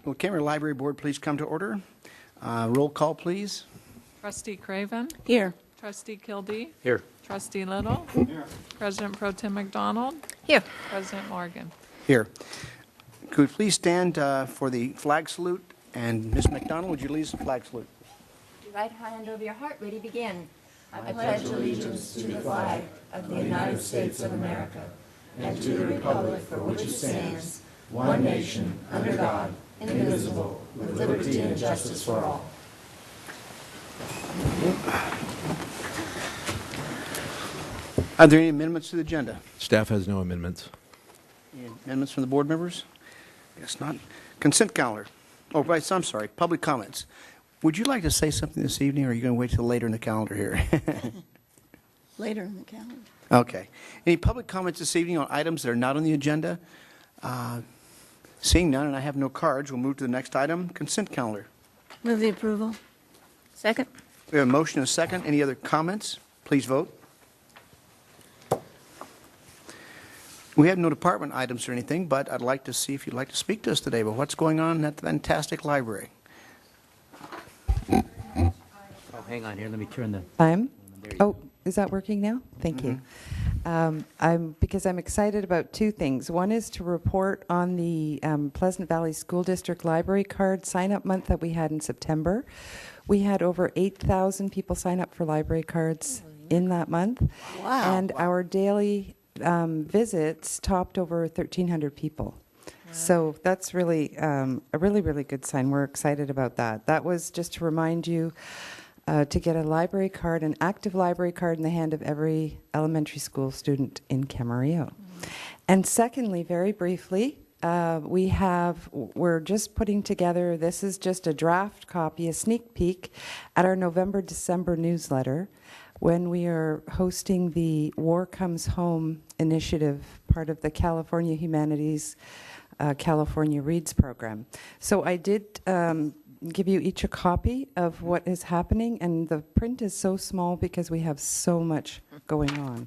Will Camarillo Library Board please come to order? Roll call, please. Trustee Craven. Here. Trustee Kildee. Here. Trustee Little. Here. President Pro Tem McDonald. Here. President Morgan. Here. Could we please stand for the flag salute? And Ms. McDonald, would you lead the flag salute? Right hand over your heart, ready, begin. I pledge allegiance to the flag of the United States of America and to the republic for which it stands, one nation, under God, indivisible, with liberty and justice for all. Are there any amendments to the agenda? Staff has no amendments. Any amendments from the board members? Guess not. Consent calendar. Oh, right, I'm sorry. Public comments. Would you like to say something this evening, or are you going to wait till later in the calendar here? Later in the calendar. Okay. Any public comments this evening on items that are not on the agenda? Seeing none, and I have no cards, we'll move to the next item, consent calendar. Move the approval. Second. We have a motion and a second. Any other comments? Please vote. We have no department items or anything, but I'd like to see if you'd like to speak to us today about what's going on at the fantastic library. Oh, hang on here. Let me turn the... Time. There you Oh, go. is that working now? Thank you. Because I'm excited about two things. One is to report on the Pleasant Valley School District Library Card sign-up month that we had in September. We had over 8,000 people sign up for library cards in that month. Wow. And our daily visits topped over 1,300 people. So that's really a really good sign. We're excited about that. That was just to remind you to get a library card, an active library card in the hand of every elementary school student in Camarillo. And secondly, very briefly, we're just putting together, this is just a draft copy, a sneak peek at our November-December newsletter when we are hosting the War Comes Home initiative, part of the California Humanities California Reads program. So I did give you each a copy of what is happening, and the print is so small because we have so much going on.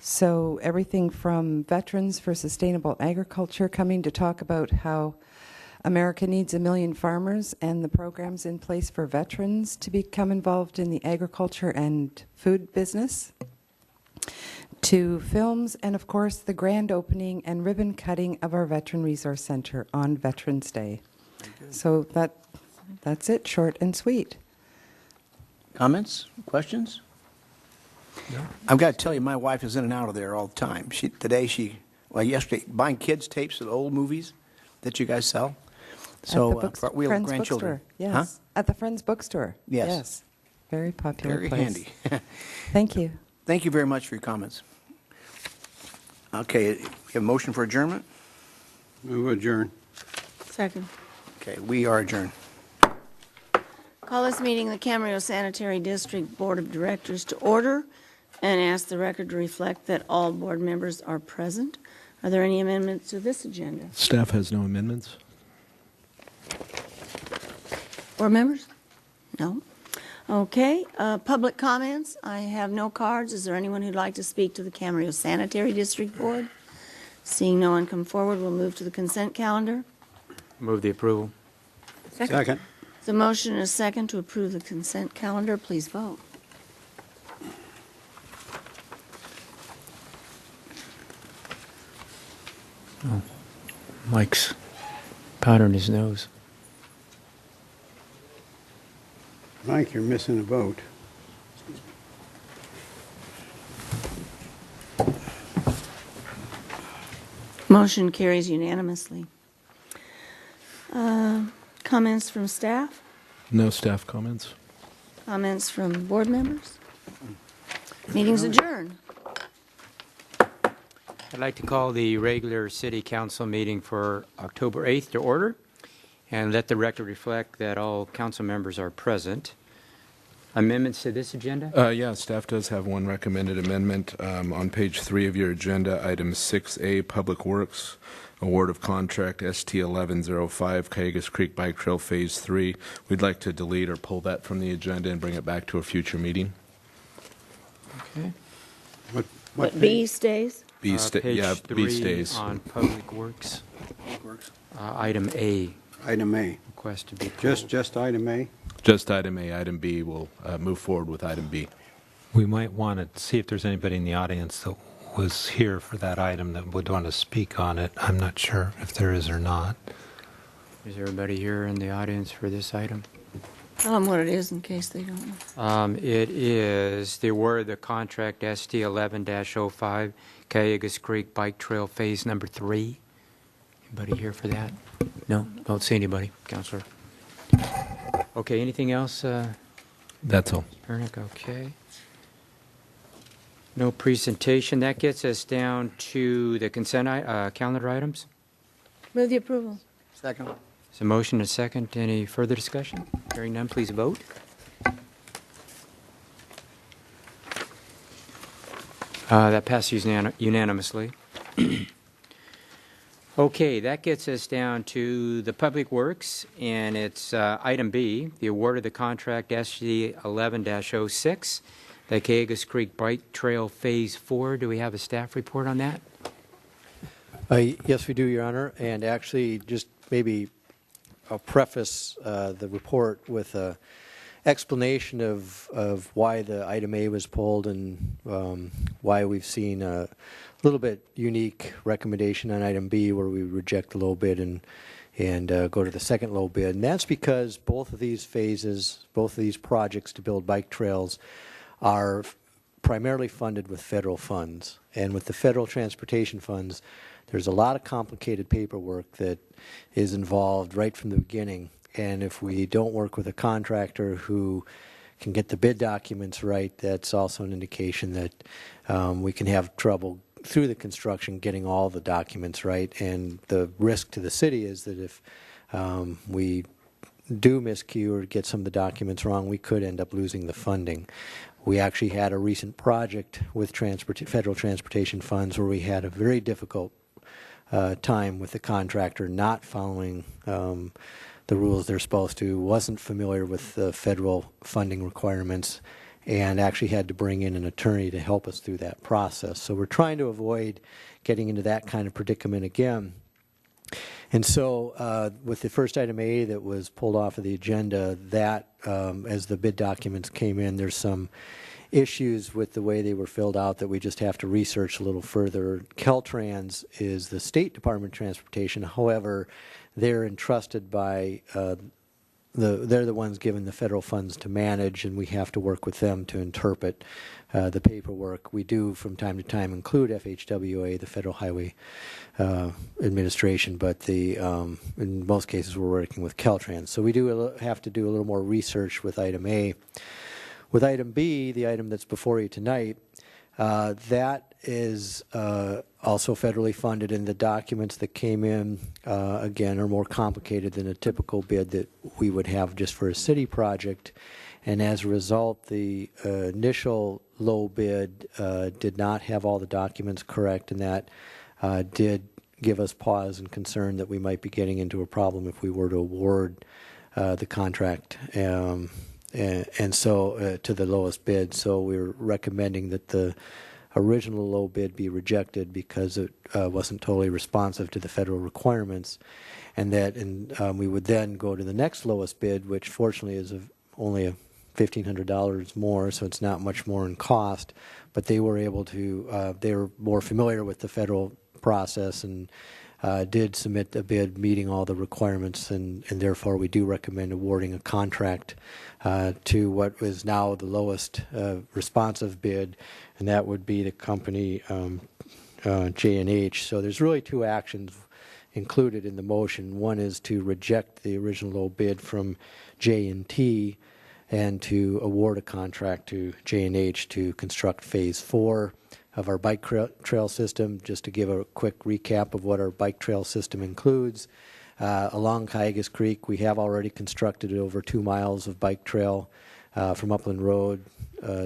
So everything from Veterans for Sustainable Agriculture coming to talk about how America needs 1 million farmers and the programs in place for veterans to become involved in the agriculture and food business, to films, and of course the grand opening and ribbon cutting of our Veteran Resource Center on Veterans Day. So that's it, short and sweet. Comments? Questions? No. I've got to tell you, my wife is in and out of there all the time. Yesterday, buying kids' tapes of the old movies that you guys sell. So, we have Friends grandchildren. Bookstore, yes. Huh? At the Friends Bookstore. Yes. Yes. Very popular Very place. handy. Thank you. Thank you very much for your comments. Okay, we have a motion for adjournment. Move adjourn. Second. Okay, we are adjourned. Call this meeting of the Camarillo Sanitary District Board of Directors to order and ask the record to reflect that all board members are present. Are there any amendments to this agenda? Staff has no amendments. Board members? No. Okay, public comments. I have no cards. Is there anyone who'd like to speak to the Camarillo Sanitary District Board? Seeing no one come forward, we'll move to the consent calendar. Move the approval. Second. The motion and a second to approve the consent calendar. Please vote. Oh, Mike's powdering his nose. Mike, you're missing a vote. Motion carries unanimously. Comments from staff? No staff comments. Comments from board members? Meeting's adjourned. I'd like to call the regular city council meeting for October 8th to order and let the record reflect that all council members are present. Amendments to this agenda? Yeah, staff does have one recommended amendment on page 3 of your agenda, item 6A, Public Works, award of contract ST 1105, Cayugas Creek Bike Trail Phase 3. We'd like to delete or pull that from the agenda and bring it back to a future meeting. Okay. What B stays? Page B 3 stays. on Public Works. Item A. Item A. Request to be pulled. Just item A? Just item A. Item B, we'll move forward with item B. We might want to see if there's anybody in the audience that was here for that item that would want to speak on it. I'm not sure if there is or not. Is everybody here in the audience for this item? Tell them what it is in case they don't know. It is the award of the contract ST 11-05, Cayugas Creek Bike Trail Phase Number 3. Anybody here for that? No? Don't see anybody, Counselor. Okay, anything else, That's all. Pernick? Okay. No presentation. That gets us down to the consent calendar items. Move the approval. Second. Is a motion and a second. Any further discussion? Hearing none, please vote. That passes unanimously. Okay, that gets us down to the Public Works, and it's item B, the award of the contract SG 11-06, the Cayugas Creek Bike Trail Phase 4. Do we have a staff report on that? Yes, we do, Your Honor. And actually, just maybe I'll preface the report with an explanation of why the item A was pulled and why we've seen a little bit unique recommendation on item B where we reject the low bid and go to the second low bid. And that's because both of these phases, both of these projects to build bike trails are primarily funded with federal funds. And with the federal transportation funds, there's a lot of complicated paperwork that is involved right from the beginning. And if we don't work with a contractor who can get the bid documents right, that's also an indication that we can have trouble through the construction getting all the documents right. And the risk to the city is that if we do miscue or get some of the documents wrong, we could end up losing the funding. We actually had a recent project with federal transportation funds where we had a very difficult time with the contractor not following the rules they're supposed to, wasn't familiar with the federal funding requirements, and actually had to bring in an attorney to help us through that process. So we're trying to avoid getting into that kind of predicament again. And so with the first item A that was pulled off of the agenda, that as the bid documents came in, there's some issues with the way they were filled out that we just have to research a little further. Caltrans is the State Department of Transportation. However, they're entrusted by they're the ones given the federal funds to manage, and we have to work with them to interpret the paperwork. We do from time to time include FHWA, the Federal Highway Administration, but in most cases we're working with Caltrans. So we do have to do a little more research with item A. With item B, the item that's before you tonight, that is also federally funded, and the documents that came in, again, are more complicated than a typical bid that we would have just for a city project. And as a result, the initial low bid did not have all the documents correct, and that did give us pause and concern that we might be getting into a problem if we were to award the contract. And so to the lowest bid. So we're recommending that the original low bid be rejected because it wasn't totally responsive to the federal requirements, and that we would then go to the next lowest bid, which fortunately is only $1,500 more, so it's not much more in cost, but they were able to, they were more familiar with the federal process and did submit a bid meeting all the requirements, and therefore we do recommend awarding a contract to what is now the lowest responsive bid, and that would be the company J&H. So there's really two actions included in the motion. One is to reject the original low bid from J&T and to award a contract to J&H to construct Phase 4 of our bike trail system. Just to give a quick recap of what our bike trail system includes. Along Cayugas Creek, we have already constructed over 2 miles of bike trail from Upland Road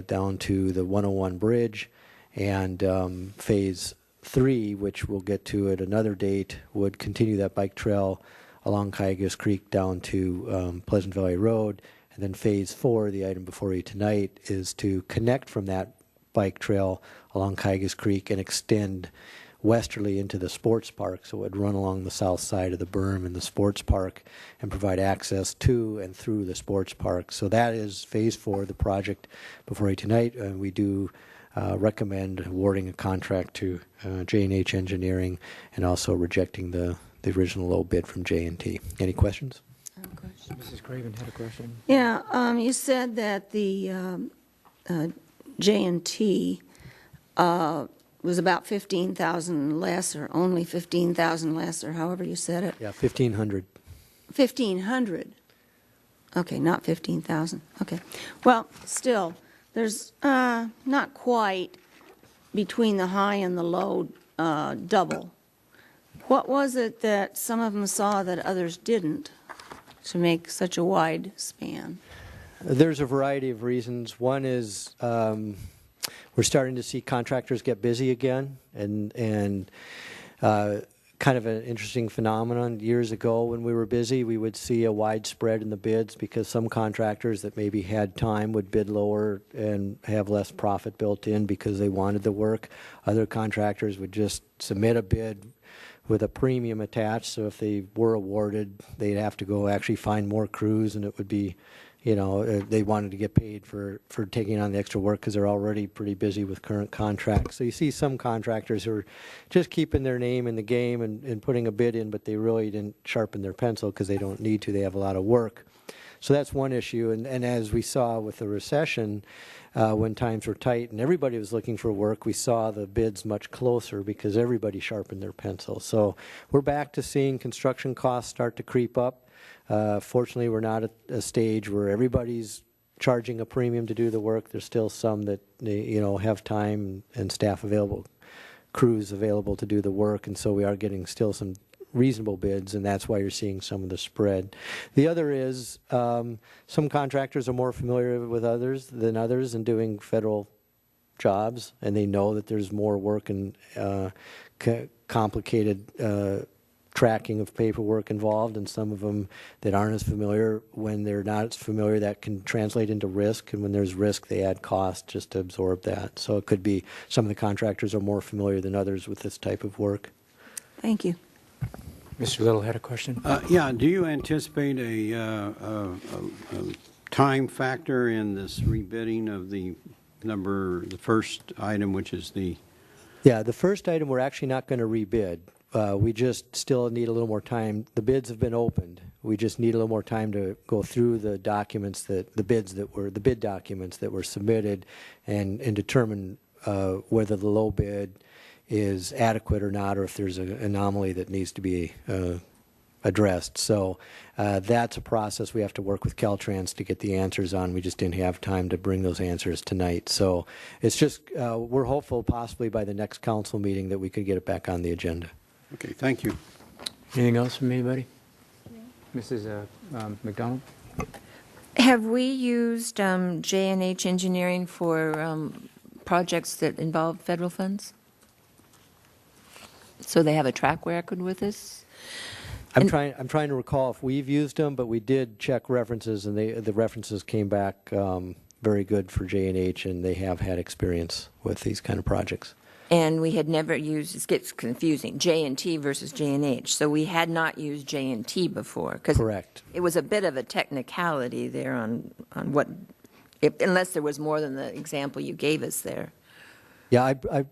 down to the 101 bridge, and Phase 3, which we'll get to at another date, would continue that bike trail along Cayugas Creek down to Pleasant Valley Road. And then Phase 4, the item before you tonight, is to connect from that bike trail along Cayugas Creek and extend westerly into the sports park, so it would run along the south side of the berm in the sports park and provide access to and through the sports park. So that is phase 4 of the project before you tonight. We do recommend awarding a contract to J&H Engineering and also rejecting the original low bid from J&T. Any questions? Mrs. Craven had a question. Yeah, you said that the J&T was about 15,000 less, or only 15,000 less, or however you said it. Yeah, 1,500. 1,500. Okay, not 15,000. Okay. Well, still, there's not quite between the high and the low double. What was it that some of them saw that others didn't to make such a wide span? There's a variety of reasons. One is we're starting to see contractors get busy again, and kind of an interesting phenomenon. Years ago when we were busy, we would see a wide spread in the bids because some contractors that maybe had time would bid lower and have less profit built in because they wanted the work. Other contractors would just submit a bid with a premium attached, so if they were awarded, they'd have to go actually find more crews, and it would be, they wanted to get paid for taking on the extra work because they're already pretty busy with current contracts. So you see some contractors who are just keeping their name in the game and putting a bid in, but they really didn't sharpen their pencil because they don't need to. They have a lot of work. So that's one issue. And as we saw with the recession, when times were tight and everybody was looking for work, we saw the bids much closer because everybody sharpened their pencil. So we're back to seeing construction costs start to creep up. Fortunately, we're not at a stage where everybody's charging a premium to do the work. There's still some that have time and staff available, crews available to do the work, and so we are getting still some reasonable bids, and that's why you're seeing some of the spread. The other is some contractors are more familiar with others than others in doing federal jobs, and they know that there's more work and complicated tracking of paperwork involved, and some of them that aren't as familiar, when they're not as familiar, that can translate into risk, and when there's risk, they add cost just to absorb that. So it could be some of the contractors are more familiar than others with this type of work. Thank you. Mr. Little had a question. Yeah, do you anticipate a time factor in this rebidding of the first item, which is the... Yeah, the first item we're actually not going to rebid. We just still need a little more time. The bids have been opened. We just need a little more time to go through the documents the bid documents that were submitted and determine whether the low bid is adequate or not, or if there's an anomaly that needs to be addressed. So that's a process we have to work with Caltrans to get the answers on. We just didn't have time to bring those answers tonight. So it's just, we're hopeful possibly by the next council meeting that we could get it back on the agenda. Okay, thank you. Anything else from anybody? Mrs. McDonald? Have we used J&H Engineering for projects that involve federal funds? So they have a track record with us? I'm trying to recall if we've used them, but we did check references, and the references came back very good for J&H, and they have had experience with these kind of projects. And we had never used, it gets confusing, J&T versus J&H. So we had not used J&T before. Correct. It was a bit of a technicality there on what, unless there was more than the example you gave us there. Yeah, I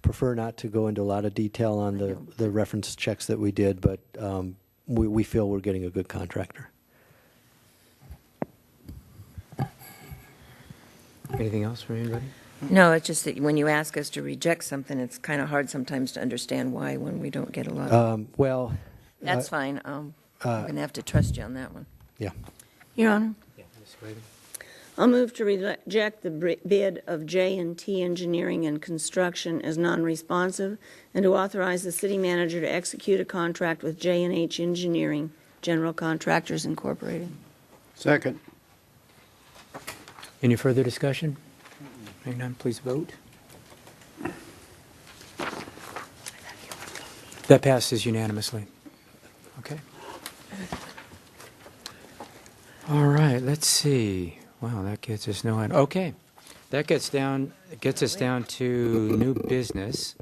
prefer not to go into a lot of detail on the reference checks that we did, but we feel we're getting a good contractor. Anything else from anybody? No, it's just that when you ask us to reject something, it's kind of hard sometimes to understand why when we don't get a lot of... That's fine. I'm going to have to trust you on that one. Yeah. Your Honor, Yeah, Ms. Craven. I'll move to reject the bid of J&T Engineering and Construction as non-responsive, and to authorize the city manager to execute a contract with J&H Engineering, General Contractors Incorporated. Second. Any further discussion? Hearing none, please vote. That passes unanimously. Okay. All right, let's see. Wow, that gets us no end. Okay. That gets us down to new business.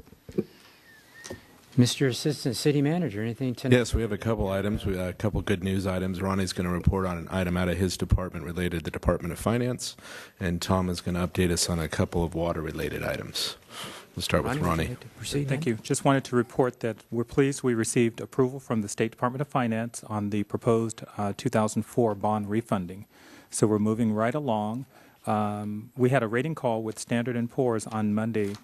Mr. Assistant City Manager, anything tonight? Yes, we have a couple items. We a couple good news items. Ronnie's going to report on an item out of his department related to the Department of Finance, and Tom is going to update us on a couple of water-related items. We'll start with would you Ronnie. like to proceed Thank then? you. Just wanted to report that we're pleased we received approval from the State Department of Finance on the proposed 2004 bond refunding. So we're moving right along. We had a rating call with Standard & Poor's on Monday,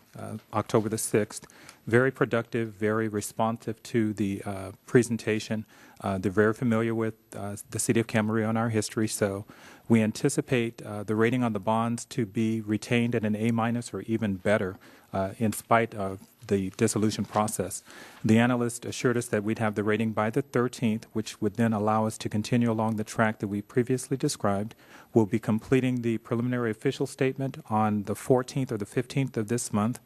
October the 6th. Very productive, very responsive to the presentation. They're very familiar with the city of Camarillo and our history, so we anticipate the rating on the bonds to be retained at an A- or even better in spite of the dissolution process. The analyst assured us that we'd have the rating by the 13th, which would then allow us to continue along the track that we previously described. We'll be completing the preliminary official statement on the 14th or the 15th of this month,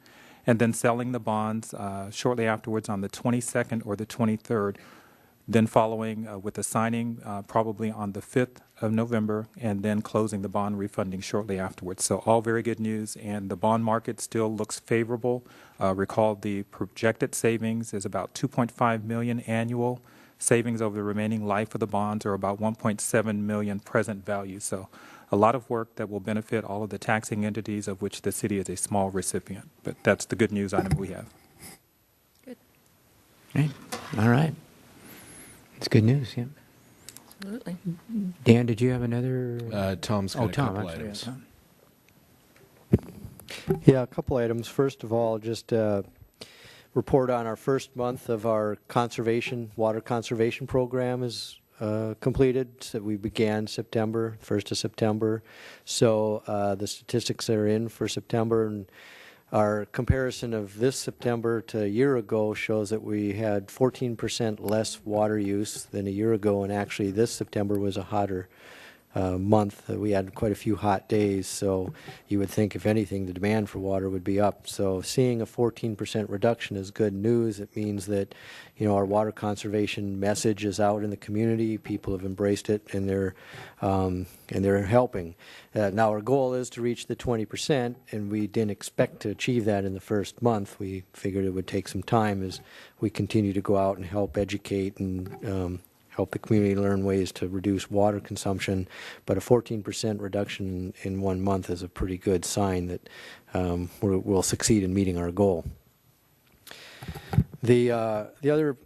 and then selling the bonds shortly afterwards on the 22nd or the 23rd, then following with the signing probably on the 5th of November, and then closing the bond refunding shortly afterwards. So all very good news, and the bond market still looks favorable. Recall the projected savings is about $2.5 million annual savings over the remaining life of the bonds, or about $1.7 million present value. So a lot of work that will benefit all of the taxing entities, of which the city is a small recipient. But that's the good news item we have. Okay. All right. It's good news, yeah. Absolutely. Dan, did you have another? Tom's got a Tom, couple I'm sorry, items. Tom. Yeah, a couple items. First of all, just report on our first month of our water conservation program is completed. So we began September, 1st of September. So the statistics are in for September, and our comparison of this September to a year ago shows that we had 14% less water use than a year ago, and actually this September was a hotter month. We had quite a few hot days, so you would think, if anything, the demand for water would be up. So seeing a 14% reduction is good news. It means that, our water conservation message is out in the community. People have embraced it, and they're helping. Now our goal is to reach the 20%, and we didn't expect to achieve that in the first month. We figured it would take some time as we continue to go out and help educate and help the community learn ways to reduce water consumption. But a 14% reduction in 1 month is a pretty good sign that we'll succeed in meeting our goal. The other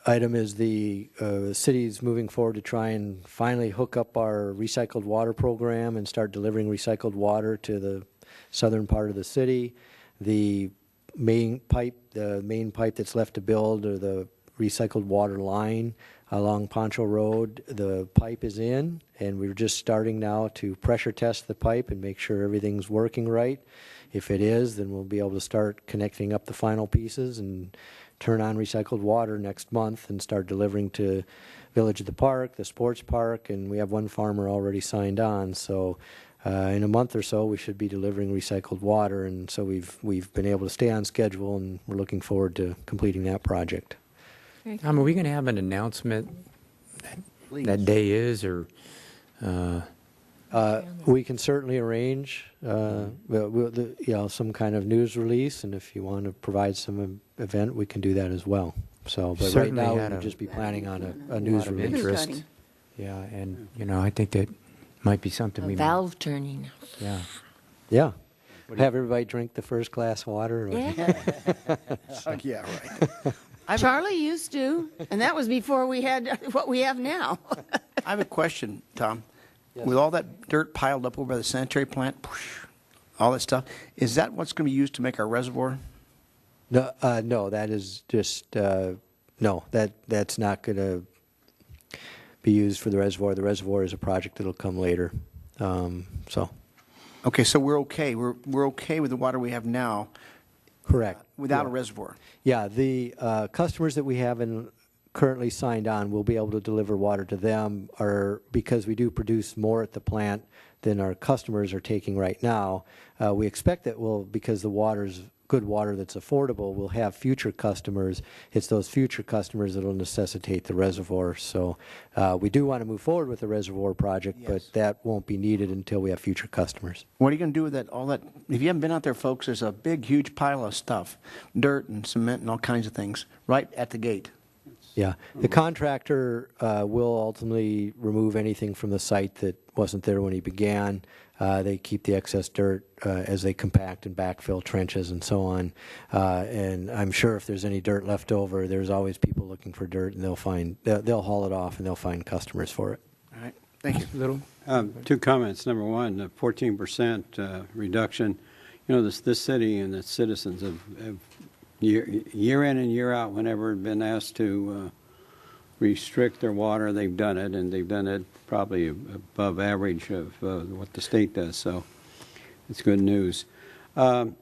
item is the city's moving forward to try and finally hook up our recycled water program and start delivering recycled water to the southern part of the city. The main pipe that's left to build, or the recycled water line along Poncho Road, the pipe is in, and we're just starting now to pressure test the pipe and make sure everything's working right. If it is, then we'll be able to start connecting up the final pieces and turn on recycled water next month and start delivering to Village of the Park, the sports park, and we have one farmer already signed on. So in a month or so, we should be delivering recycled water, and so we've been able to stay on schedule, and we're looking forward to completing that project. Tom, are we going to have an announcement that day is, or? We can certainly arrange some kind of news release, and if you want to provide some event, we can do that as well. So, but right Certainly now, had we'll a just be planning on a lot news of release. interest. Yeah, and, I think that might be something A we. valve turning. Yeah. Yeah. Have everybody drink the first glass of water? Yeah. Yeah, right. Charlie used to, and that was before we had what we have now. I have a question, Tom. Yes. With all that dirt piled up over by the sanitary plant, all that stuff, is that what's going to be used to make our reservoir? No, that is just no. That's not going to be used for the reservoir. The reservoir is a project that'll come later. So. Okay, so we're okay. We're okay with the water we have now. Correct. Without Yeah. a reservoir. Yeah, the customers that we have currently signed on, will be able to deliver water to them, because we do produce more at the plant than our customers are taking right now. We expect that because the water's good water that's affordable, we'll have future customers. It's those future customers that will necessitate the reservoir. So we do want to move forward with the reservoir project, Yes. but that won't be needed until we have future customers. What are you going to do with that? All that? If you haven't been out there, folks, there's a big, huge pile of stuff, dirt and cement and all kinds of things, right at the gate. Yeah, the contractor will ultimately remove anything from the site that wasn't there when he began. They keep the excess dirt as they compact and backfill trenches and so on. And I'm sure if there's any dirt left over, there's always people looking for dirt, and they'll haul it off and they'll find customers for it. All right. Thank you. Little? Two comments. Number one, the 14% reduction. You know, this city and its citizens have year in and year out, whenever been asked to restrict their water, they've done it, and they've done it probably above average of what the state does. So it's good news. I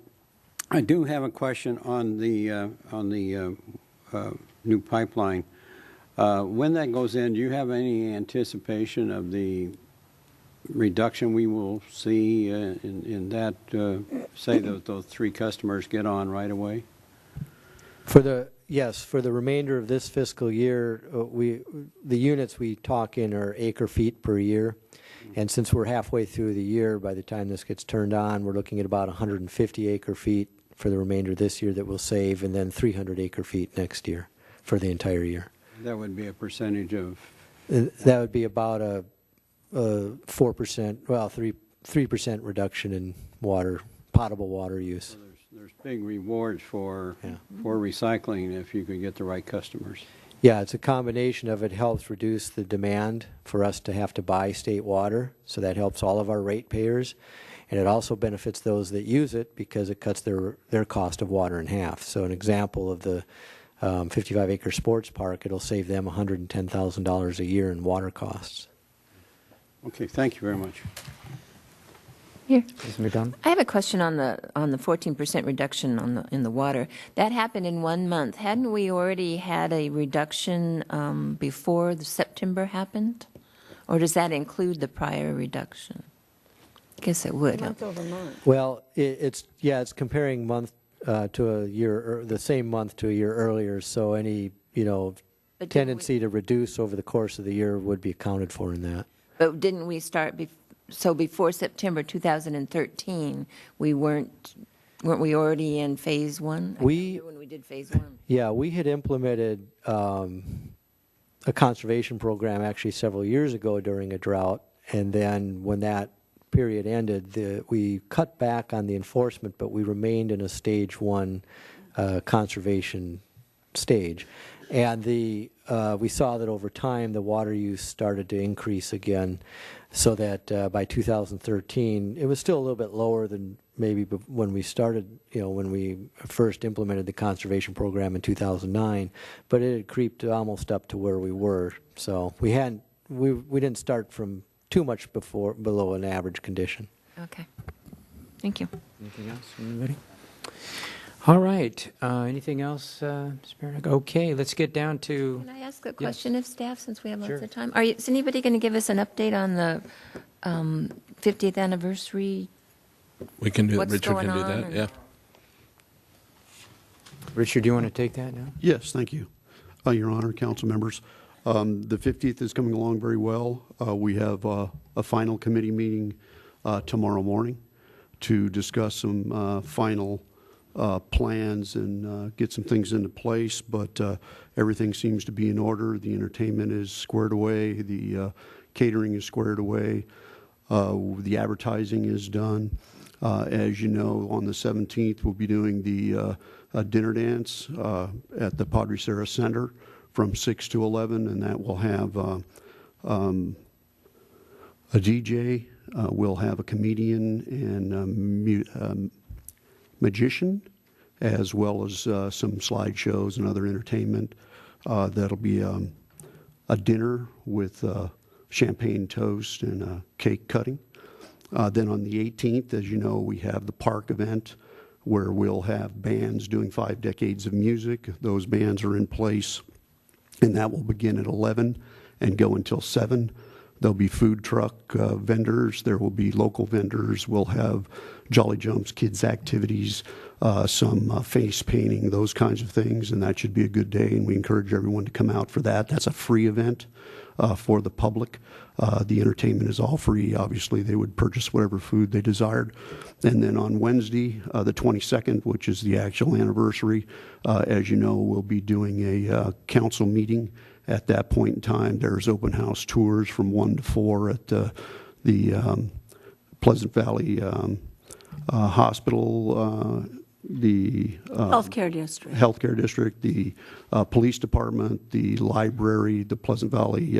do have a question on the new pipeline. When that goes in, do you have any anticipation of the reduction we will see in that? Say that those three customers get on right away. Yes, for the remainder of this fiscal year, the units we talk in are acre feet per year. And since we're halfway through the year, by the time this gets turned on, we're looking at about 150 acre feet for the remainder of this year that we'll save, and then 300 acre feet next year for the entire year. That would be a percentage of? That would be about a 4%, well, 3% reduction in potable water use. There's big rewards for recycling if you could get the right customers. Yeah, it's a combination of it helps reduce the demand for us to have to buy state water, so that helps all of our ratepayers, and it also benefits those that use it because it cuts their cost of water in half. So an example of the 55-acre sports park, it'll save them $110,000 a year in water costs. Okay, thank you very much. Here. Ms. McDonald? I have a question on the 14% reduction in the water. That happened in 1 month. Hadn't we already had a reduction before the September happened? Or does that include the prior reduction? I guess it would. Month over month. Well, it's comparing month to a year, or the same month to a year earlier. So any But tendency to reduce over the course of the year would be accounted for in that. But didn't we start before September 2013? Weren't we already in phase one? When we did phase one. Yeah, we had implemented a conservation program actually several years ago during a drought, and then when that period ended, we cut back on the enforcement, but we remained in a stage one conservation stage. And we saw that over time the water use started to increase again, so that by 2013 it was still a little bit lower than maybe when we started, when we first implemented the conservation program in 2009, but it had creeped almost up to where we were. So we didn't start from too much below an average condition. Okay. Thank you. Anything else from anybody? All right. Anything else, Ms. Baronick? Okay, let's get down to... Can I ask a question of staff since we have lots Sure. of time? Is anybody going to give us an update on the 50th anniversary? We can do What's Richard going can do on that, and- yeah. Richard, do you want to take that now? Yes, thank you, Your Honor, council members. The 50th is coming along very well. We have a final committee meeting tomorrow morning to discuss some final plans and get some things into place, but everything seems to be in order. The entertainment is squared away. The catering is squared away. The advertising is done. As you know, on the 17th, we'll be doing the dinner dance at the Padre Serra Center from 6 to 11, and that will have a DJ. We'll have a comedian and magician, as well as some slideshows and other entertainment. That'll be a dinner with champagne toast and a cake cutting. Then on the 18th, as you know, we have the park event where we'll have bands doing 5 decades of music. Those bands are in place, and that will begin at 11 and go until 7. There'll be food truck vendors. There will be local vendors. We'll have Jolly Jumps, kids' activities, some face painting, those kinds of things, and that should be a good day, and we encourage everyone to come out for that. That's a free event for the public. The entertainment is all free. Obviously, they would purchase whatever food they desired. And then on Wednesday, the 22nd, which is the actual anniversary, as you know, we'll be doing a council meeting. At that point in time, there's open house tours from 1 to 4 at the Pleasant Valley Hospital, the Healthcare district. Healthcare District, the Police Department, the library, the Pleasant Valley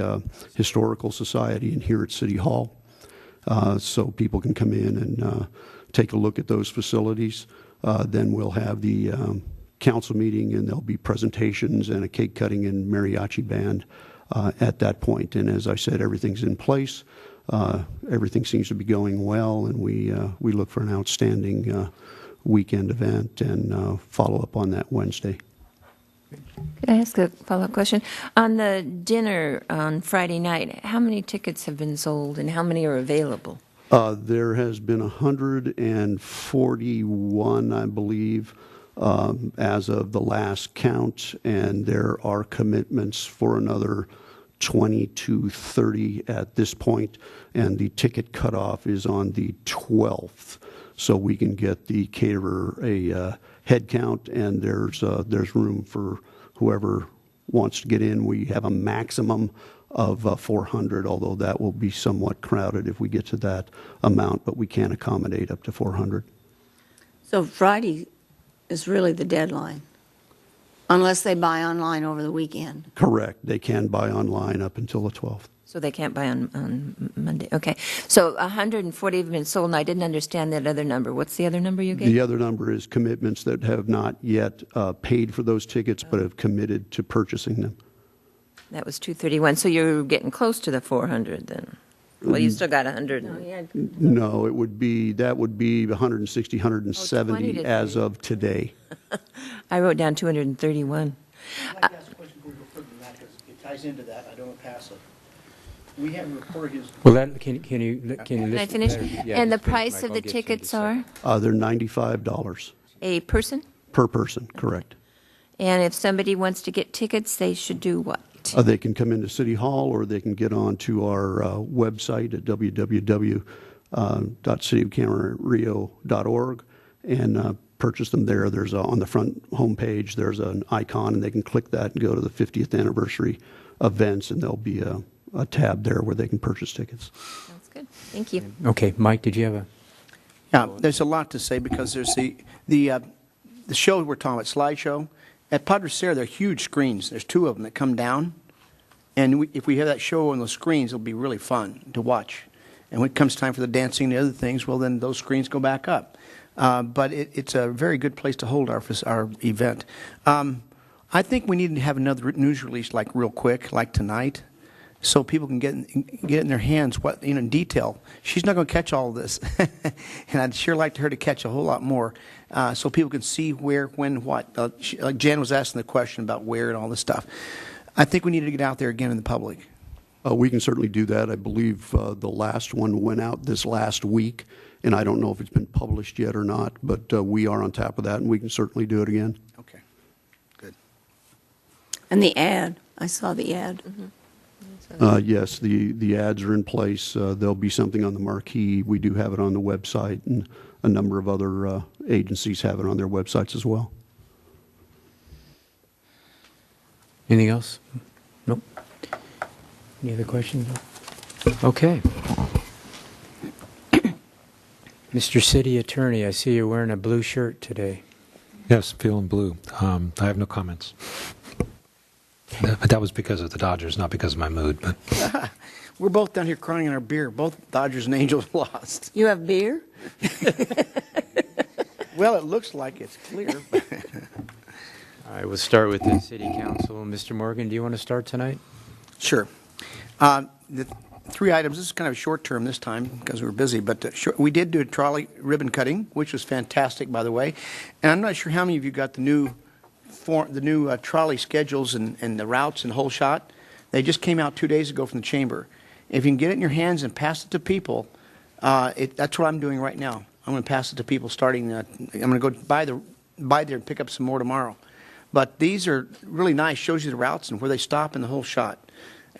Historical Society, and here at City Hall. So people can come in and take a look at those facilities. Then we'll have the council meeting, and there'll be presentations and a cake cutting and mariachi band at that point. And as I said, everything's in place. Everything seems to be going well, and we look for an outstanding weekend event and follow up on that Wednesday. Could I ask a follow-up question? On the dinner on Friday night, how many tickets have been sold and how many are available? There has been 141, I believe, as of the last count, and there are commitments for another 20 to 30 at this point, and the ticket cutoff is on the 12th. So we can get the caterer a head count, and there's room for whoever wants to get in. We have a maximum of 400, although that will be somewhat crowded if we get to that amount, but we can accommodate up to 400. So Friday is really the deadline, unless they buy online over the weekend. Correct. They can buy online up until the 12th. So they can't buy on Monday. Okay. So 140 have been sold, and I didn't understand that other number. What's the other number you gave? The other number is commitments that have not yet paid for those tickets, but have committed to purchasing them. That was 231. So you're getting close to the 400 then. Well, you still got 100. No, that would be 160, 170 as of today. I wrote down 231. I'd like to ask a question before we go further than that, because it ties into that. I don't want to pass it. We have a report his. Well, can you Can I finish? Yeah, And the just finish, price Mike. of I'll the get you tickets to say. are They're $95 a person? per person, correct. And if somebody wants to get tickets, they should do what? They can come into City Hall, or they can get onto our website at www.cityofcamarillo.org and purchase them there. There's on the front homepage, there's an icon, and they can click that and go to the 50th anniversary events, and there'll be a tab there where they can purchase tickets. Sounds good. Thank you. Okay, Mike, did you have a? Yeah, there's a lot to say because there's the show we're talking about, slideshow. At Padre Serra, there are huge screens. There's 2 of them that come down. And if we have that show on those screens, it'll be really fun to watch. And when it comes time for the dancing and the other things, well, then those screens go back up. But it's a very good place to hold our event. I think we need to have another news release like real quick, like tonight, so people can get in their hands what in detail. She's not going to catch all of this, and I'd sure like her to catch a whole lot more, so people can see where, when, what. Like Jan was asking the question about where and all this stuff. I think we need to get out there again in the public. We can certainly do that. I believe the last one went out this last week, and I don't know if it's been published yet or not, but we are on top of that, and we can certainly do it again. Okay, good. And the ad, I saw the ad. Mm-hmm. Yes, the ads are in place. There'll be something on the marquee. We do have it on the website, and a number of other agencies have it on their websites as well. Anything else? Nope. Any other questions? Okay. Mr. City Attorney, I see you're wearing a blue shirt today. Yes, feeling blue. I have no comments. But that was because of the Dodgers, not because of my mood. But We're both down here crying in our beer. Both Dodgers and Angels lost. You have beer? Well, it looks like it's clear. All right, we'll start with the City Council. Mr. Morgan, do you want to start tonight? Sure. The 3 items, this is kind of short term this time because we were busy, but we did do a trolley ribbon cutting, which was fantastic, by the way. And I'm not sure how many of you got the new trolley schedules and the routes and whole shot. They just came out 2 days ago from the chamber. if you can get it in your hands and pass it to people, that's what I'm doing right now. I'm going to pass it to people starting, I'm going to go by there and pick up some more tomorrow. But these are really nice, shows you the routes and where they stop in the whole shot,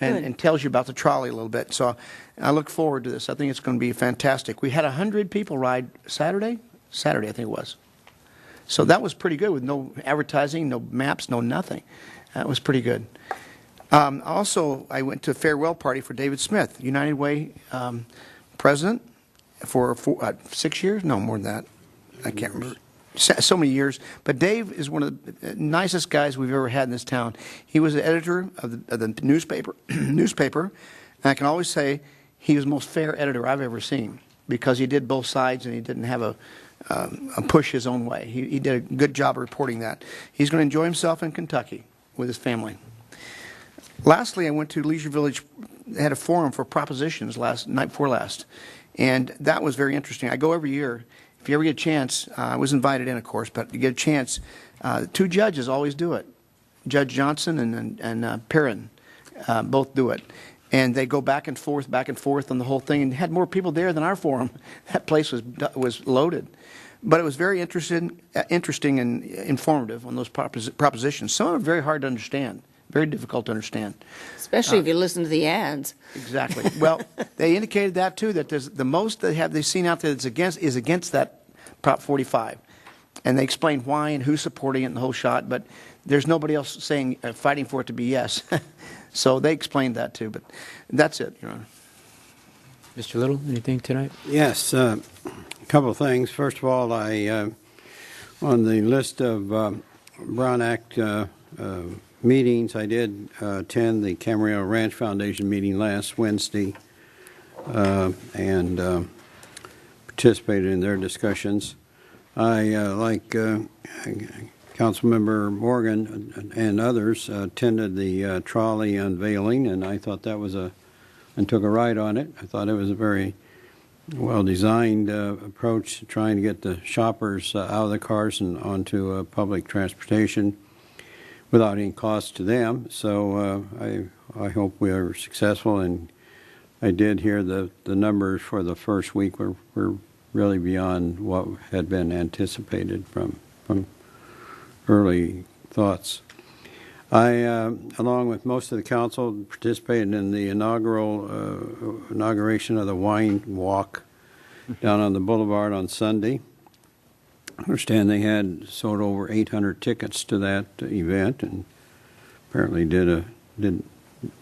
and tells you about the trolley a little bit. So I look forward to this. I think it's going to be fantastic. We had 100 people ride Saturday I think it was. So that was pretty good with no advertising, no maps, no nothing. That was pretty good. Also, I went to a farewell party for David Smith, United Way president for 6 years? No, more than that. I can't remember. So many years. But Dave is one of the nicest guys we've ever had in this town. He was the editor of the newspaper. And I can always say he was the most fair editor I've ever seen because he did both sides and he didn't have a push his own way. He did a good job of reporting that. He's going to enjoy himself in Kentucky with his family. Lastly, I went to Leisure Village. They had a forum for propositions night before last, and that was very interesting. I go every year. If you ever get a chance, I was invited in, of course, but you get a chance, 2 judges always do it. Judge Johnson and Perrin both do it. And they go back and forth on the whole thing, and had more people there than our forum. That place was loaded. But it was very interesting and informative on those propositions. Some of them are very hard to understand, very difficult to understand. Especially if you listen to the ads. Exactly. Well, they indicated that too, that there's the most they've seen out there that's against that Prop 45. And they explained why and who's supporting it and the whole shot, but there's nobody else saying fighting for it to be yes. So they explained that too, but that's it, Your Honor. Mr. Little, anything tonight? Yes, a couple of things. First of all, I on the list of Brown Act meetings, I did attend the Camarillo Ranch Foundation meeting last Wednesday and participated in their discussions. I, like Councilmember Morgan and others, attended the trolley unveiling, and I thought that was and took a ride on it. I thought it was a very well-designed approach to trying to get the shoppers out of the cars and onto public transportation without any cost to them. So I hope we are successful, and I did hear the numbers for the first week were really beyond what had been anticipated from early thoughts. I, along with most of the council, participated in the inauguration of the wine walk down on the boulevard on Sunday. I understand they had sold over 800 tickets to that event, and apparently did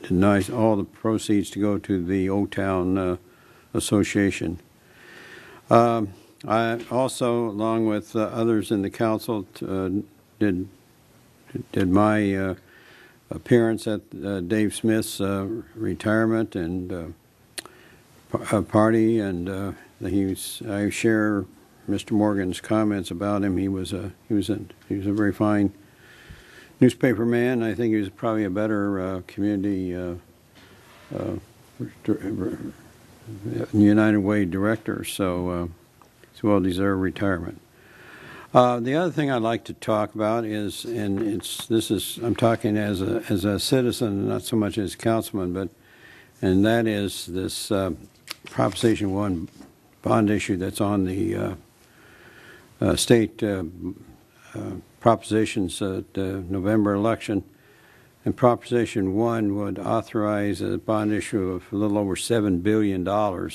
nice. All the proceeds to go to the Old Town Association. I also, along with others in the council, did my appearance at Dave Smith's retirement and party, and I share Mr. Morgan's comments about him. He was a very fine newspaper man. I think he was probably a better community United Way director. So it's a well-deserved retirement. The other thing I'd like to talk about is, and I'm talking as a citizen, not so much as a councilman, and that is this Proposition 1 bond issue that's on the state propositions at the November election. And Proposition 1 would authorize a bond issue of a little over $7 billion, a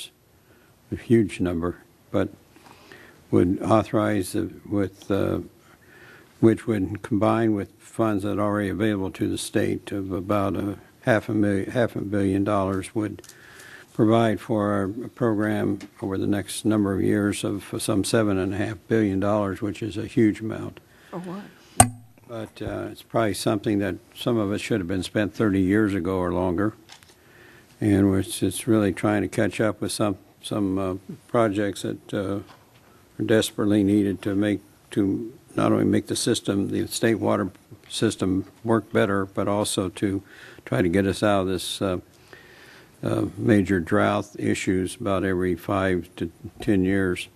huge number, but would authorize which would combine with funds that are already available to the state of about $500 million would provide for a program over the next number of years of some $7.5 billion, which is a huge amount. For what? But it's probably something that some of it should have been spent 30 years ago or longer, and it's really trying to catch up with some projects that are desperately needed to not only make the state water system work better, but also to try to get us out of this major drought issues about every 5 to 10 years.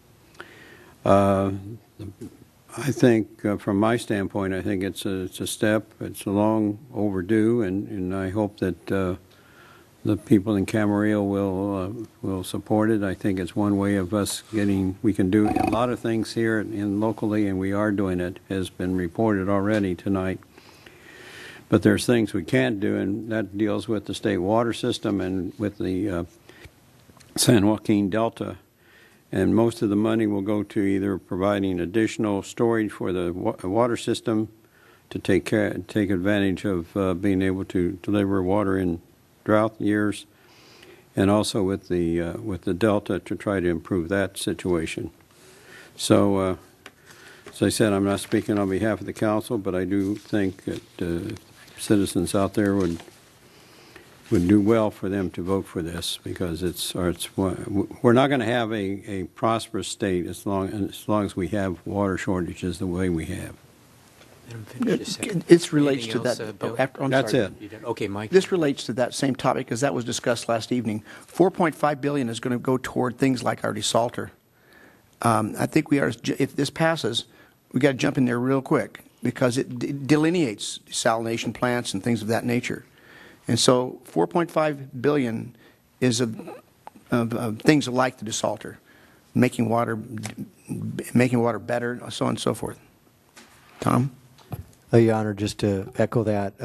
I think, from my standpoint, I think it's a step. It's a long overdue, and I hope that the people in Camarillo will support it. I think it's one way of us we can do a lot of things here in locally, and we are doing it, has been reported already tonight. But there's things we can't do, and that deals with the state water system and with the San Joaquin Delta. And most of the money will go to either providing additional storage for the water system to take advantage of being able to deliver water in drought years, and also with the Delta to try to improve that situation. So, as I said, I'm not speaking on behalf of the council, but I do think that citizens out there would do well for them to vote for this, because we're not going to have a prosperous state as long as we have water shortages the way we have. It relates to Anything that. else, Bill? That's it. Okay, Mike. This relates to that same topic, because that was discussed last evening. $4.5 billion is going to go toward things like our desalter. I think if this passes, we got to jump in there real quick, because it delineates desalination plants and things of that nature. And so $4.5 billion is of things like the desalter, making water better, so on and so forth. Tom? Your Honor, just to echo that,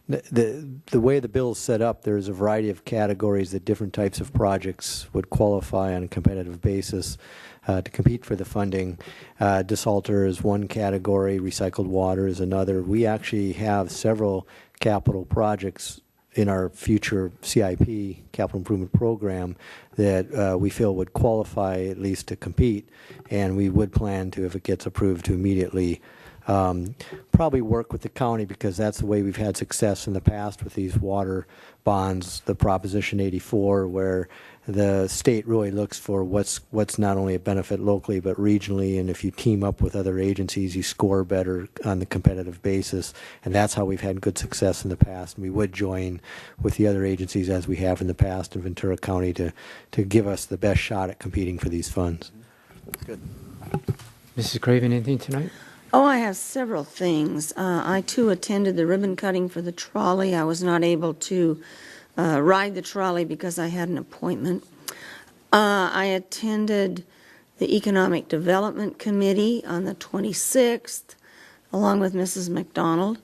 the way the bill is set up, there's a variety of categories that different types of projects would qualify on a competitive basis to compete for the funding. Desalter is one category, recycled water is another. We actually have several capital projects in our future CIP, capital improvement program, that we feel would qualify at least to compete, and we would plan to, if it gets approved, to immediately probably work with the county, because that's the way we've had success in the past with these water bonds, the Proposition 84, where the state really looks for what's not only a benefit locally but regionally, and if you team up with other agencies, you score better on the competitive basis, and that's how we've had good success in the past. And we would join with the other agencies, as we have in the past in Ventura County, to give us the best shot at competing for these funds. Good. Mrs. Craven, anything tonight? Oh, I have several things. I, too, attended the ribbon cutting for the trolley. I was not able to ride the trolley because I had an appointment. I attended the Economic Development Committee on the 26th, along with Mrs. McDonald.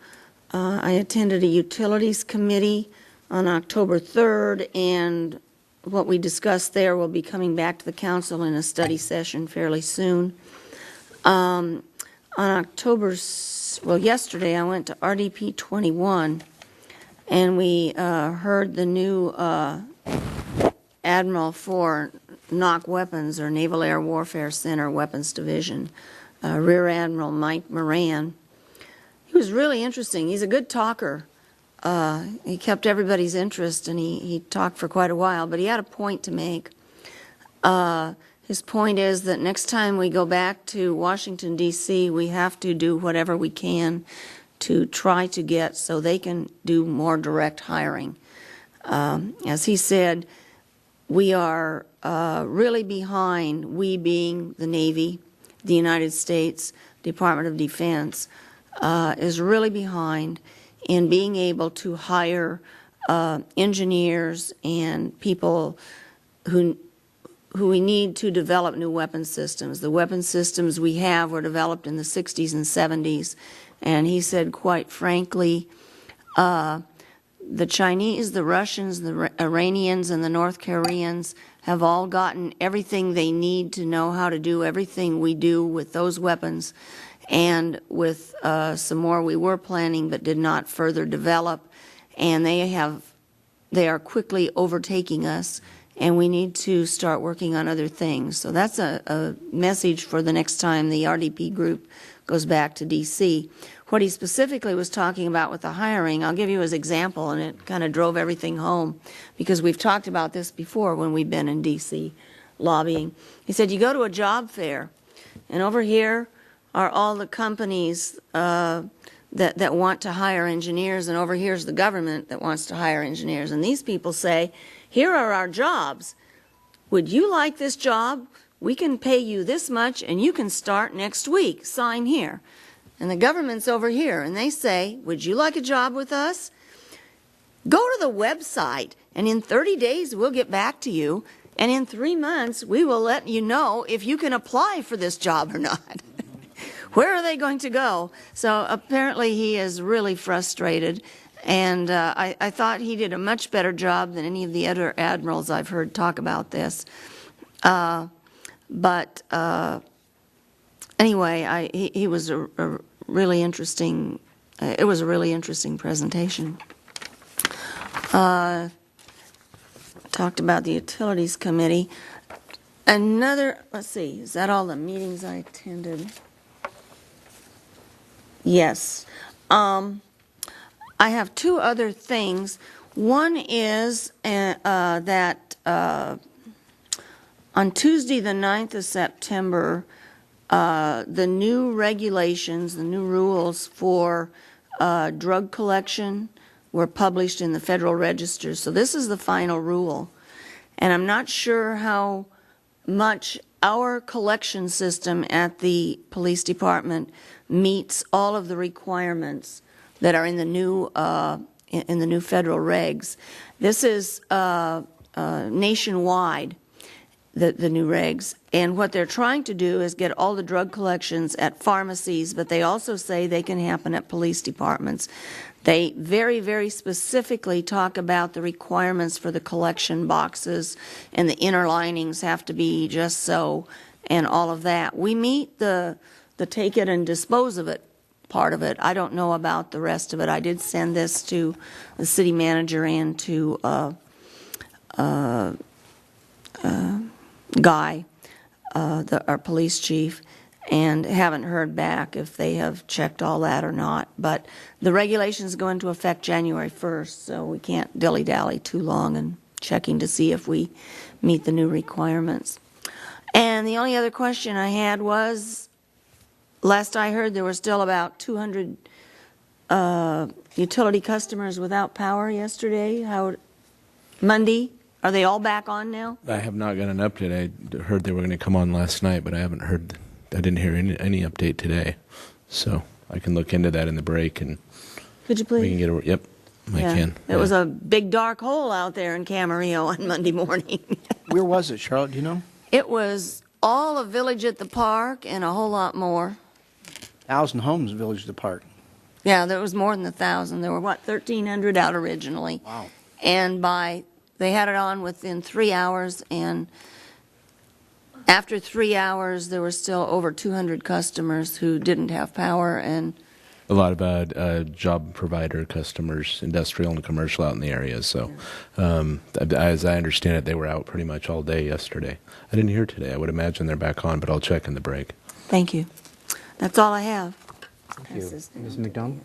I attended a Utilities Committee on October 3rd, and what we discussed there will be coming back to the council in a study session fairly soon. On yesterday I went to RDP 21, and we heard the new Admiral for NOC Weapons, or Naval Air Warfare Center Weapons Division, Rear Admiral Mike Moran. He was really interesting. He's a good talker. He kept everybody's interest, and he talked for quite a while, but he had a point to make. His point is that next time we go back to Washington, D.C., we have to do whatever we can to try to get so they can do more direct hiring. As he said, we are really behind, we being the Navy, the United States Department of Defense, is really behind in being able to hire engineers and people who we need to develop new weapon systems. The weapon systems we have were developed in the 60s and 70s, and he said, quite frankly, the Chinese, the Russians, the Iranians, and the North Koreans have all gotten everything they need to know how to do everything we do with those weapons, and with some more we were planning but did not further develop, and they are quickly overtaking us, and we need to start working on other things. So that's a message for the next time the RDP group goes back to D.C. What he specifically was talking about with the hiring, I'll give you as example, and it kind of drove everything home, because we've talked about this before when we've been in D.C. lobbying. He said, you go to a job fair, and over here are all the companies that want to hire engineers, and over here's the government that wants to hire engineers. And these people say, here are our jobs. Would you like this job? We can pay you this much, and you can start next week. Sign here. And the government's over here, and they say, would you like a job with us? Go to the website, and in 30 days, we'll get back to you. And in 3 months, we will let you know if you can apply for this job or not. Where are they going to go? So apparently he is really frustrated. And I thought he did a much better job than any of the other admirals I've heard talk about this. But anyway, he was a really interesting, it was a really interesting presentation. Talked about the Utilities Committee. Let's see, is that all the meetings I attended? Yes. I have 2 other things. One is that on Tuesday, the 9th of September, the new regulations, the new rules for drug collection were published in the Federal Register. So this is the final rule. And I'm not sure how much our collection system at the police department meets all of the requirements that are in the new federal regs. This is nationwide, the new regs. And what they're trying to do is get all the drug collections at pharmacies, but they also say they can happen at police departments. They very, very specifically talk about the requirements for the collection boxes, and the inner linings have to be just so, and all of that. We meet the take it and dispose of it part of it. I don't know about the rest of it. I did send this to the city manager and to Guy, our police chief, and haven't heard back if they have checked all that or not. But the regulations go into effect January 1st, so we can't dilly-dally too long in checking to see if we meet the new requirements. And the only other question I had was, last I heard, there were still about 200 utility customers without power yesterday. Monday? Are they all back on now? I have not got an update. I heard they were going to come on last night, but I haven't heard. I didn't hear any update today, so I can look into that in the break and. Could you please? We can get a. Yep, I can. It was a big dark hole out there in Camarillo on Monday morning. Where was it, Charlotte? Do you know? It was all a village at the park and a whole lot more. 1,000 homes, Village at the Park. Yeah, there was more than 1,000. There were, 1,300 out originally. Wow. And they had it on within 3 hours, and after 3 hours, there were still over 200 customers who didn't have power. And a lot of job provider customers, industrial and commercial, out in the area. So, as I understand it, they were out pretty much all day yesterday. I didn't hear today. I would imagine they're back on, but I'll check in the break. Thank you. That's all I have. Thank you. Ms. McDonald?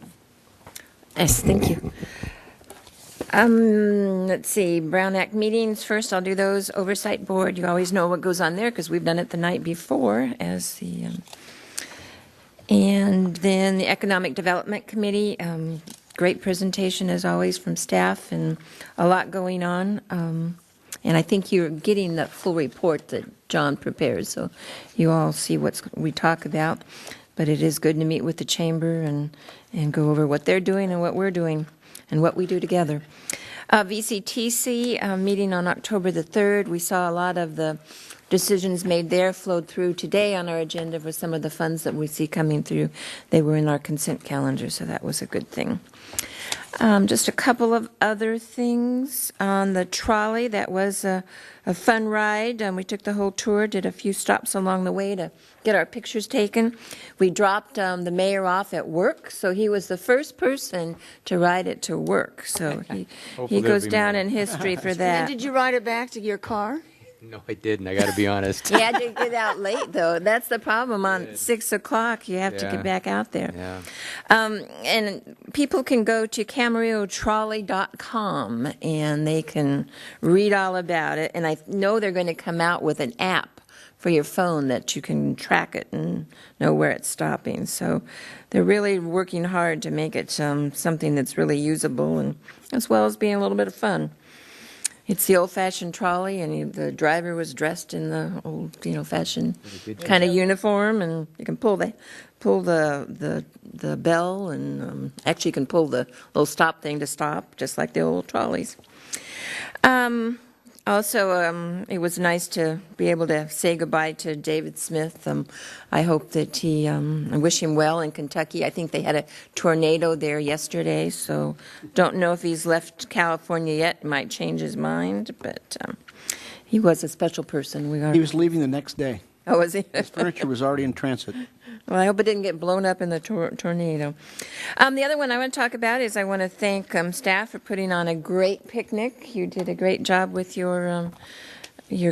Yes, thank you. Let's see, Brown Act meetings. First, I'll do those. Oversight Board, you always know what goes on there because we've done it the night before as the... And then the Economic Development Committee, great presentation as always from staff and a lot going on. And I think you're getting the full report that John prepares, so you all see what we talk about. But it is good to meet with the chamber and go over what they're doing and what we're doing and what we do together. VCTC meeting on October the 3rd. We saw a lot of the decisions made there flowed through today on our agenda for some of the funds that we see coming through. They were in our consent calendar, so that was a good thing. Just a couple of other things on the trolley. That was a fun ride. We took the whole tour, did a few stops along the way to get our pictures taken. We dropped the mayor off at work, so he was the first person to ride it to work. So he goes down in history for that. And did you ride it back to your car? No, I didn't. I got to be honest. He had to get out late, though. That's the problem. On 6 o'clock, you have to get back out there. Yeah. And people can go to CamarilloTrolley.com, and they can read all about it. And I know they're going to come out with an app for your phone that you can track it and know where it's stopping. So they're really working hard to make it something that's really usable, and as well as being a little bit of fun. It's the old-fashioned trolley, and the driver was dressed in the old, fashioned kind of uniform, and you can pull the bell, and actually you can pull the little stop thing to stop, just like the old trolleys. Also, it was nice to be able to say goodbye to David Smith. I hope that I wish him well in Kentucky. I think they had a tornado there yesterday, so don't know if he's left California yet. Might change his mind, but he was a special person. He was leaving the next day. Oh, was he? His furniture was already in transit. Well, I hope it didn't get blown up in the tornado. The other one I want to talk about is I want to thank staff for putting on a great picnic. You did a great job with your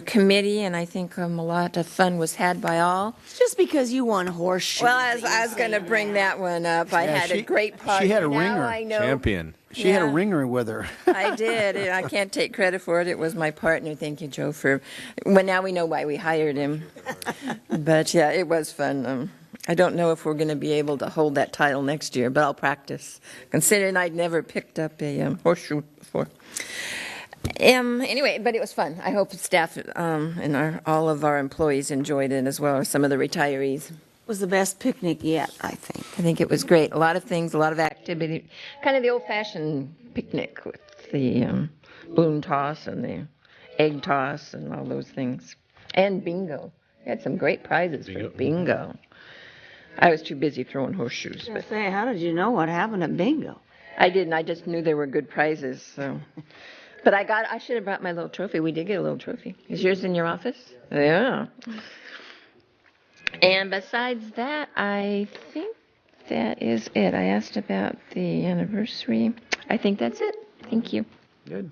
committee, and I think a lot of fun was had by all. Just because you won horseshoes. Well, I was going to bring that one up. I had a great party. She had a Now ringer. I know. Champion. She had a ringer with her. I did. I can't take credit for it. It was my partner. Thank you, Joe, for. Well, now we know why we hired him. But yeah, it was fun. I don't know if we're going to be able to hold that title next year, but I'll practice, considering I'd never picked up a horseshoe before. Anyway, but it was fun. I hope staff and all of our employees enjoyed it as well as some of the retirees. It was the best picnic yet, I think. I think it was great. A lot of things, a lot of activity. Kind of the old-fashioned picnic with the balloon toss and the egg toss and all those things. And bingo. We had some great prizes for bingo. I was too busy throwing horseshoes. I was gonna say, how did you know what happened at bingo? I didn't. I just knew there were good prizes. So, but I should have brought my little trophy. We did get a little trophy. Is yours in your office? Yeah. And besides that, I think that is it. I asked about the anniversary. I think that's it. Thank you. Good.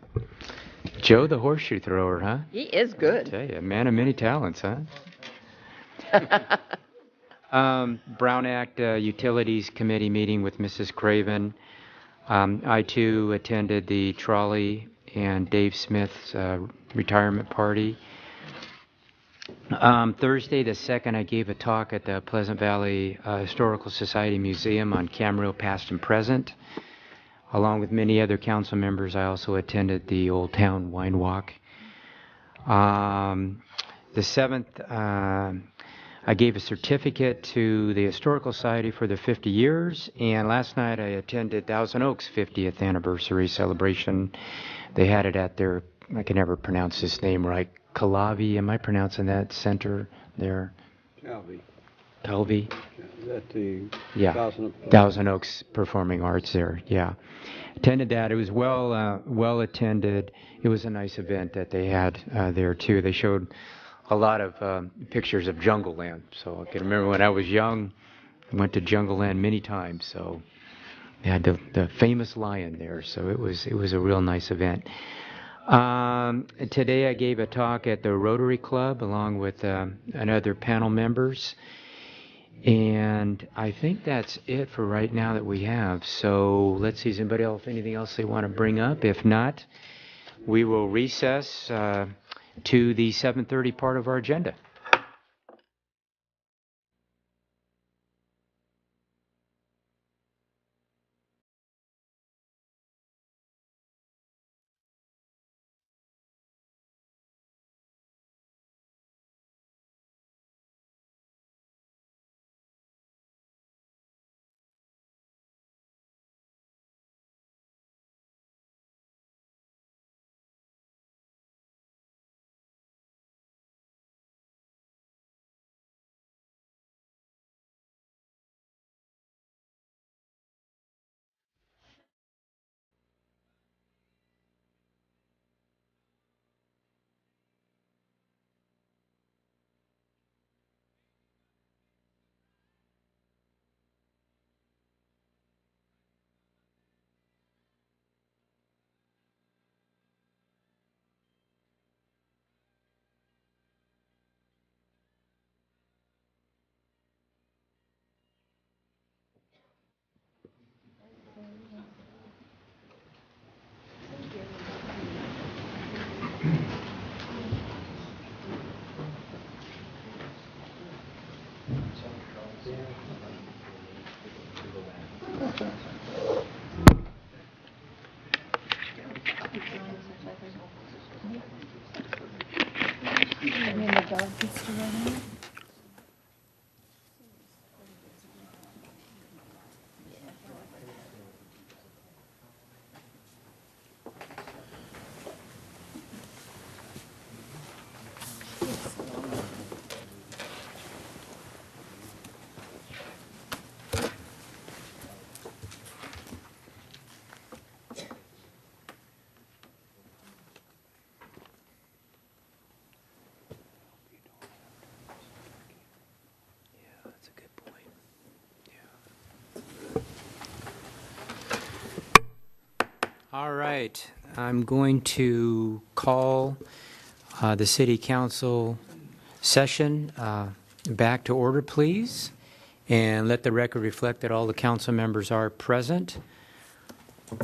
Joe, the horseshoe thrower, huh? He is good. I tell you, a man of many talents, huh? Brown Act Utilities Committee meeting with Mrs. Craven. I, too, attended the Trolley and Dave Smith's retirement party. Thursday the 2nd, I gave a talk at the Pleasant Valley Historical Society Museum on Camarillo past and present. Along with many other council members, I also attended the Old Town Wine Walk. The 7th, I gave a certificate to the Historical Society for their 50 years, and last night I attended Thousand Oaks' 50th anniversary celebration. They had it at their, I can never pronounce this name right, Calavi, am I pronouncing that center there? Calvi. Is that the Yeah, Thousand Oaks Performing Arts there, yeah. Attended that. It was well attended. It was a nice event that they had there, too. They showed a lot of pictures of Jungle Land. So I can remember when I was young, I went to Jungle Land many times. So they had the famous lion there. So it was a real nice event. Today I gave a talk at the Rotary Club along with another panel members. And I think that's it for right now that we have. So let's see, is anybody else, anything else they want to bring up? If not, we will recess to the 7:30 part of our agenda. That's a good point. All right, I'm going to call the City Council session back to order, please, and let the record reflect that all the council members are present.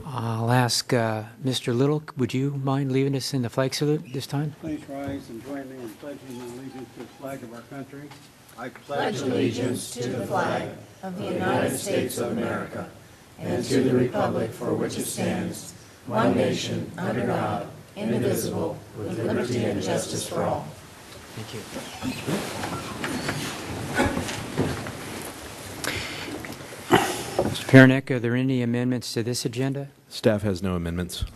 I'll ask Mr. Little, would you mind leaving us in the flag salute this time? Please rise and join me in pledging allegiance to the flag of our country. I Pledge allegiance to the flag of the United States of America and to the republic for which it stands, one nation, under God, indivisible, with liberty and justice for all. Thank you. Mr. Pernick, are there any amendments to this agenda? Staff has no amendments.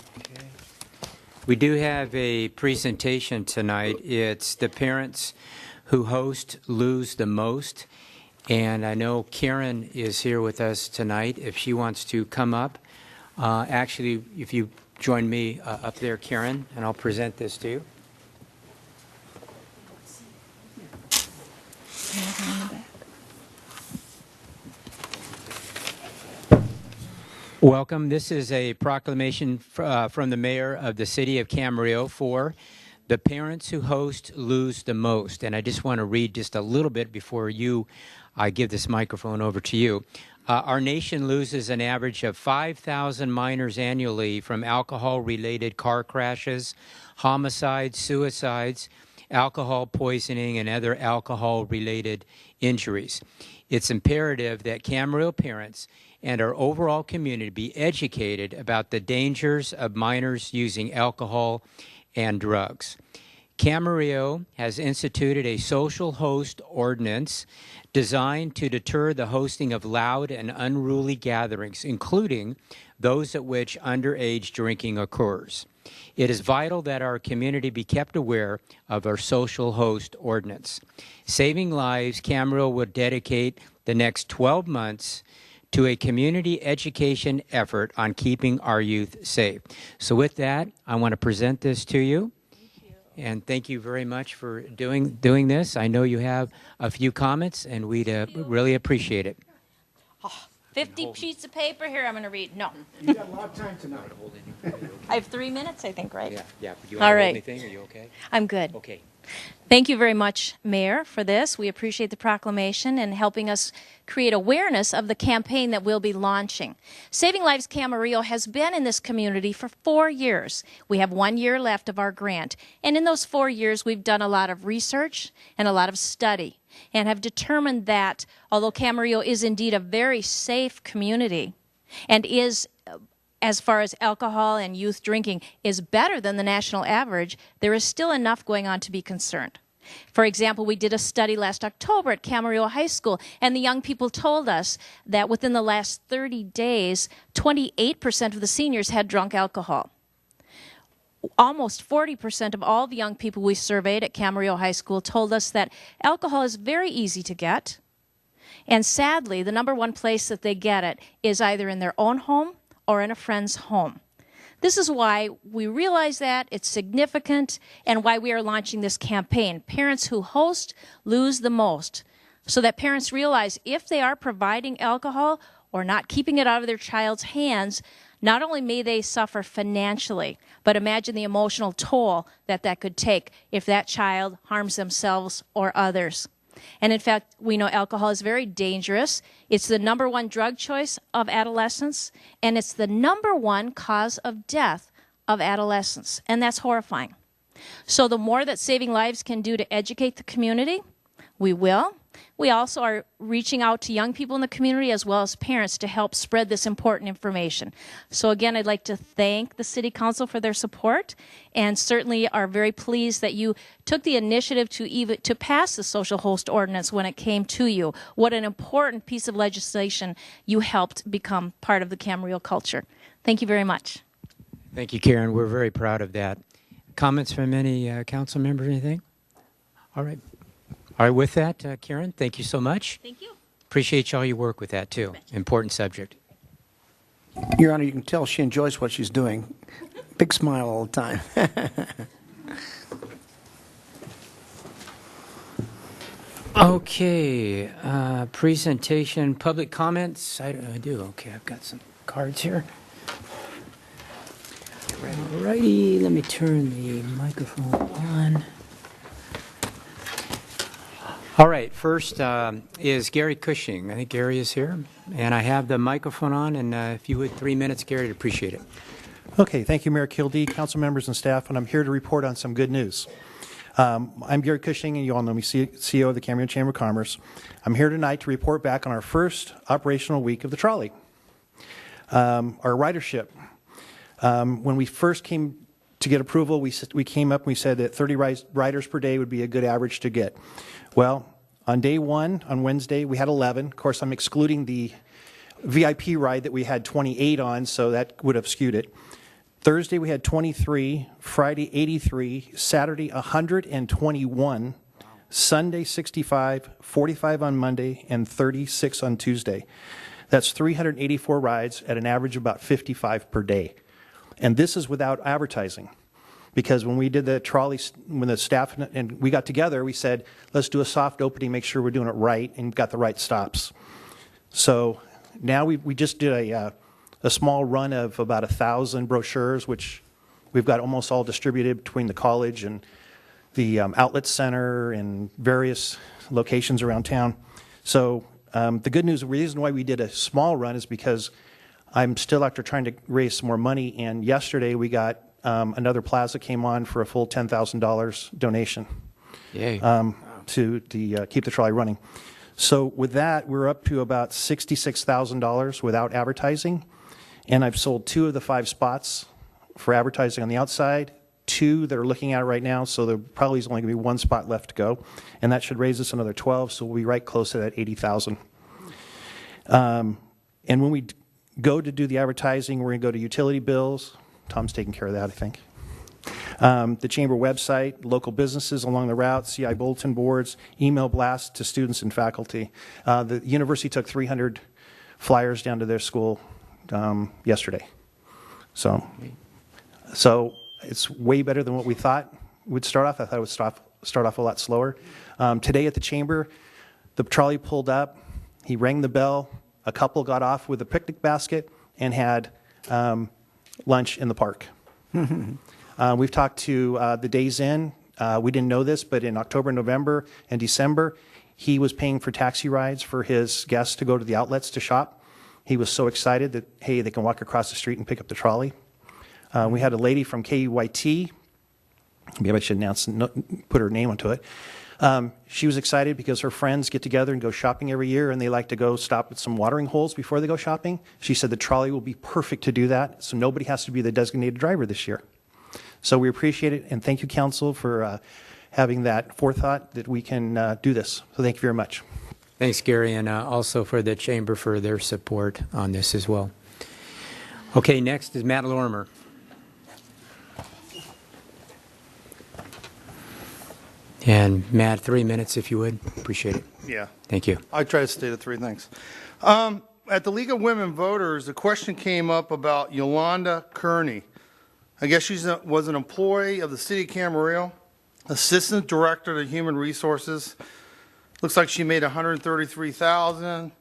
We do have a presentation tonight. It's the parents who host lose the most. And I know Karen is here with us tonight if she wants to come up. Actually, if you join me up there, Karen, and I'll present this to you. Welcome. This is a proclamation from the mayor of the city of Camarillo for the parents who host lose the most. And I just want to read just a little bit before I give this microphone over to you. Our nation loses an average of 5,000 minors annually from alcohol-related car crashes, homicides, suicides, alcohol poisoning, and other alcohol-related injuries. It's imperative that Camarillo parents and our overall community be educated about the dangers of minors using alcohol and drugs. Camarillo has instituted a social host ordinance designed to deter the hosting of loud and unruly gatherings, including those at which underage drinking occurs. It is vital that our community be kept aware of our social host ordinance. Saving Lives, Camarillo will dedicate the next 12 months to a community education effort on keeping our youth safe. So with that, I want to present this to you. And thank you very much for doing this. I know you have a few comments, and we'd really appreciate it. 50 sheets of paper here I'm going to read. No. You got a lot of time tonight. I have 3 minutes, I think, right? Yeah. You All want to right. hold anything? Are you okay? I'm good. Okay. Thank you very much, Mayor, for this. We appreciate the proclamation and helping us create awareness of the campaign that we'll be launching. Saving Lives Camarillo has been in this community for 4 years. We have 1 year left of our grant. And in those 4 years, we've done a lot of research and a lot of study and have determined that although Camarillo is indeed a very safe community and is, as far as alcohol and youth drinking, is better than the national average, there is still enough going on to be concerned. For example, we did a study last October at Camarillo High School, and the young people told us that within the last 30 days, 28% of the seniors had drunk alcohol. Almost 40% of all the young people we surveyed at Camarillo High School told us that alcohol is very easy to get, and sadly, the number one place that they get it is either in their own home or in a friend's home. This is why we realize that it's significant and why we are launching this campaign, Parents Who Host Lose the Most, so that parents realize if they are providing alcohol or not keeping it out of their child's hands, not only may they suffer financially, but imagine the emotional toll that that could take if that child harms themselves or others. And in fact, we know alcohol is very dangerous. It's the number one drug choice of adolescents, and it's the number one cause of death of adolescents. And that's horrifying. So the more that Saving Lives can do to educate the community, we will. We also are reaching out to young people in the community as well as parents to help spread this important information. So again, I'd like to thank the City Council for their support, and certainly are very pleased that you took the initiative to pass the social host ordinance when it came to you. What an important piece of legislation you helped become part of the Camarillo culture. Thank you very much. Thank you, Karen. We're very proud of that. Comments from any council members, anything? All right. All right, with that, Karen, thank you so much. Thank you. Appreciate all your work with that, too. Important subject. Your Honor, you can tell she enjoys what she's doing. Big smile all the time. Okay, presentation, public comments. I do. Okay, I've got some cards here. All righty, let me turn the microphone on. All right, first is Gary Cushing. I think Gary is here, and I have the microphone on, and if you would, 3 minutes, Gary, I'd appreciate it. Okay, thank you, Mayor Kildee, council members and staff, and I'm here to report on some good news. I'm Gary Cushing, and you all know me, CEO of the Camarillo Chamber of Commerce. I'm here tonight to report back on our first operational week of the trolley. Our ridership. When we first came to get approval, we came up and we said that 30 riders per day would be a good average to get. Well, on day one, on Wednesday, we had 11. Of course, I'm excluding the VIP ride that we had 28 on, so that would have skewed it. Thursday, we had 23, Friday, 83, Saturday, 121, Sunday, 65, 45 on Monday, and 36 on Tuesday. That's 384 rides at an average of about 55 per day. And this is without advertising. Because when we did the trolley, when the staff and we got together, we said, let's do a soft opening, make sure we're doing it right, and got the right stops. So now we just did a small run of about 1,000 brochures, which we've got almost all distributed between the college and the outlet center and various locations around town. So the good news, the reason why we did a small run is because I'm still after trying to raise some more money, and yesterday we got another plaza came on for a full $10,000 donation. Yay. To keep the trolley running. So with that, we're up to about $66,000 without advertising, and I've sold 2 of the 5 spots for advertising on the outside, 2 that are looking at it right now, so there probably is only going to be 1 spot left to go, and that should raise us another 12, so we'll be right close to that 80,000. And when we go to do the advertising, we're going to go to utility bills. Tom's taking care of that, I think. The chamber website, local businesses along the route, CI bulletin boards, email blasts to students and faculty. The university took 300 flyers down to their school yesterday. So it's way better than what we thought would start off. I thought it would start off a lot slower. Today at the chamber, the trolley pulled up. He rang the bell. A couple got off with a picnic basket and had lunch in the park. We've talked to the Days Inn. We didn't know this, but in October, November, and December, he was paying for taxi rides for his guests to go to the outlets to shop. He was so excited that, hey, they can walk across the street and pick up the trolley. We had a lady from KUYT. Maybe I should put her name onto it. She was excited because her friends get together and go shopping every year, and they like to go stop at some watering holes before they go shopping. She said the trolley will be perfect to do that, so nobody has to be the designated driver this year. So we appreciate it, and thank you, Council, for having that forethought that we can do this. So thank you very much. Thanks, Gary, and also for the Chamber for their support on this as well. Okay, next is Matt Lorimer. And Matt, 3 minutes if you would. Appreciate it. Yeah. Thank you. I try to stay to 3 things. At the League of Women Voters, a question came up about Yolanda Kearney. I guess she was an employee of the City of Camarillo, Assistant Director of Human Resources. Looks like she made $133,000.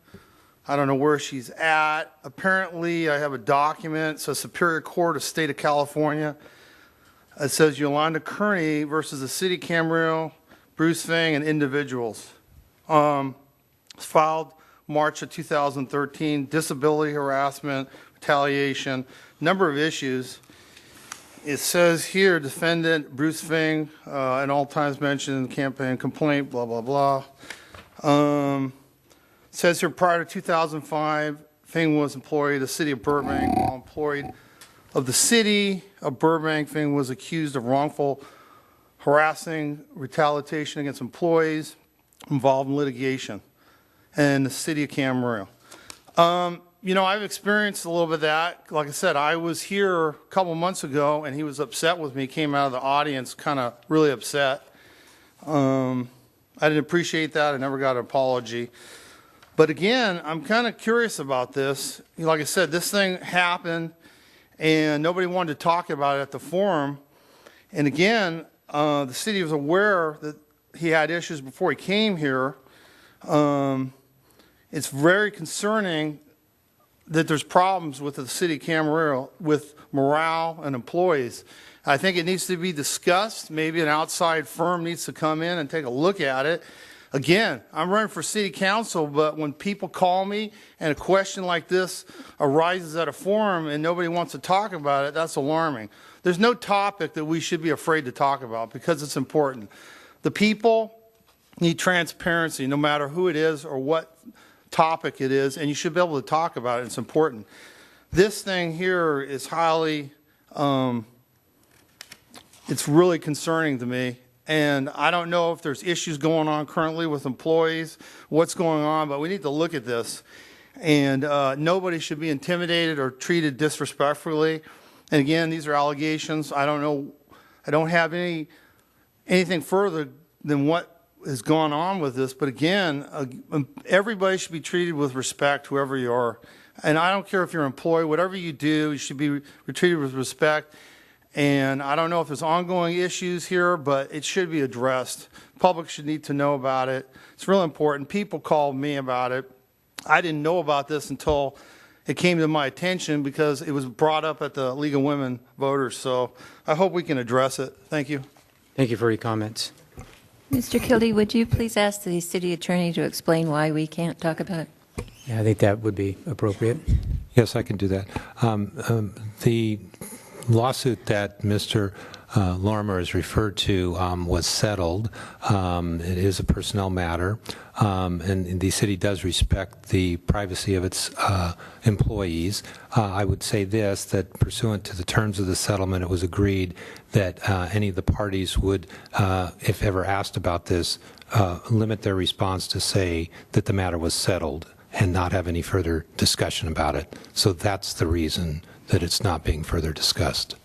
I don't know where she's at. Apparently, I have a document, so Superior Court of State of California. It says Yolanda Kearney versus the City of Camarillo, Bruce Fang, and individuals. Filed March of 2013, disability harassment, retaliation, number of issues. It says here, defendant Bruce Fang, at all times mentioned in the campaign complaint, blah, blah, blah. Says here, prior to 2005, Fing was employee of the city of Burbank. While employed of the city of Burbank, Fing was accused of wrongful harassing, retaliation against employees involved in litigation in the city of Camarillo. You know, I've experienced a little bit of that. Like I said, I was here a couple months ago, and he was upset with me, came out of the audience kind of really upset. I didn't appreciate that. I never got an apology. But again, I'm kind of curious about this. Like I said, this thing happened, and nobody wanted to talk about it at the forum. And again, the city was aware that he had issues before he came here. It's very concerning that there's problems with the city of Camarillo with morale and employees. I think it needs to be discussed. Maybe an outside firm needs to come in and take a look at it. Again, I'm running for city council, but when people call me and a question like this arises at a forum and nobody wants to talk about it, that's alarming. There's no topic that we should be afraid to talk about because it's important. The people need transparency no matter who it is or what topic it is, and you should be able to talk about it. It's important. This thing here is highly, it's really concerning to me. And I don't know if there's issues going on currently with employees, what's going on, but we need to look at this. And nobody should be intimidated or treated disrespectfully. And again, these are allegations. I don't know, I don't have anything further than what has gone on with this. But again, everybody should be treated with respect, whoever you are. And I don't care if you're an employee, whatever you do, you should be treated with respect. And I don't know if there's ongoing issues here, but it should be addressed. Public should need to know about it. It's real important. People called me about it. I didn't know about this until it came to my attention because it was brought up at the League of Women Voters. So I hope we can address it. Thank you. Thank you for your comments. Mr. Kildee, would you please ask the city attorney to explain why we can't talk about it? Yeah, I think that would be appropriate. Yes, I can do that. The lawsuit that Mr. Lorimer has referred to was settled. It is a personnel matter, and the city does respect the privacy of its employees. I would say this, that pursuant to the terms of the settlement, it was agreed that any of the parties would, if ever asked about this, limit their response to say that the matter was settled and not have any further discussion about it. So that's the reason that it's not being further discussed.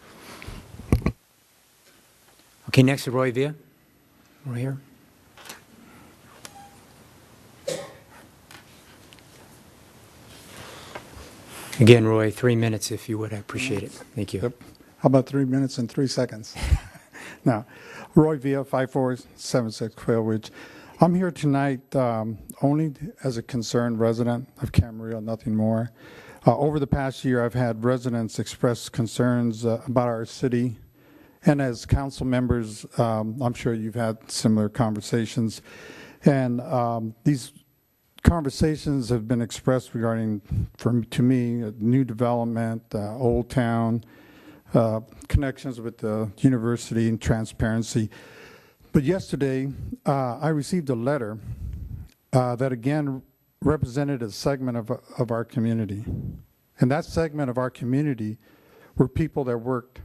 Okay, next to Roy Villa. Right here. Again, Roy, 3 minutes if you would. I appreciate it. Thank you. Yep. How about 3 minutes and 3 seconds? Now, Roy Villa, 5476 Quail Ridge. I'm here tonight only as a concerned resident of Camarillo, nothing more. Over the past year, I've had residents express concerns about our city. And as council members, I'm sure you've had similar conversations. And these conversations have been expressed regarding, to me, new development, Old Town, connections with the university and transparency. But yesterday, I received a letter that again represented a segment of our community. And that segment of our community were people that worked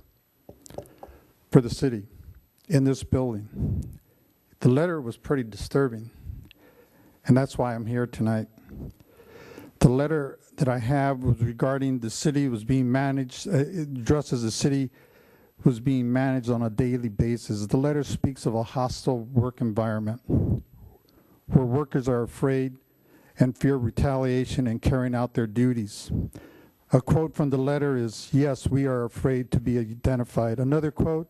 for the city in this building. The letter was pretty disturbing, and that's why I'm here tonight. The letter that I have was regarding the city was being managed, just as the city was being managed on a daily basis. The letter speaks of a hostile work environment where workers are afraid and fear retaliation in carrying out their duties. A quote from the letter is, "Yes, we are afraid to be identified." Another quote,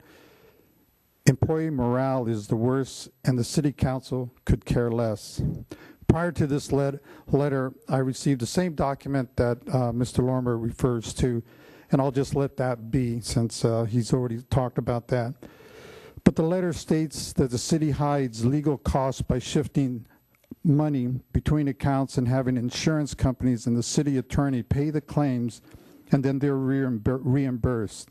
"Employee morale is the worst and the city council could care less." Prior to this letter, I received the same document that Mr. Lorimer refers to, and I'll just let that be since he's already talked about that. But the letter states that the city hides legal costs by shifting money between accounts and having insurance companies and the city attorney pay the claims, and then they're reimbursed.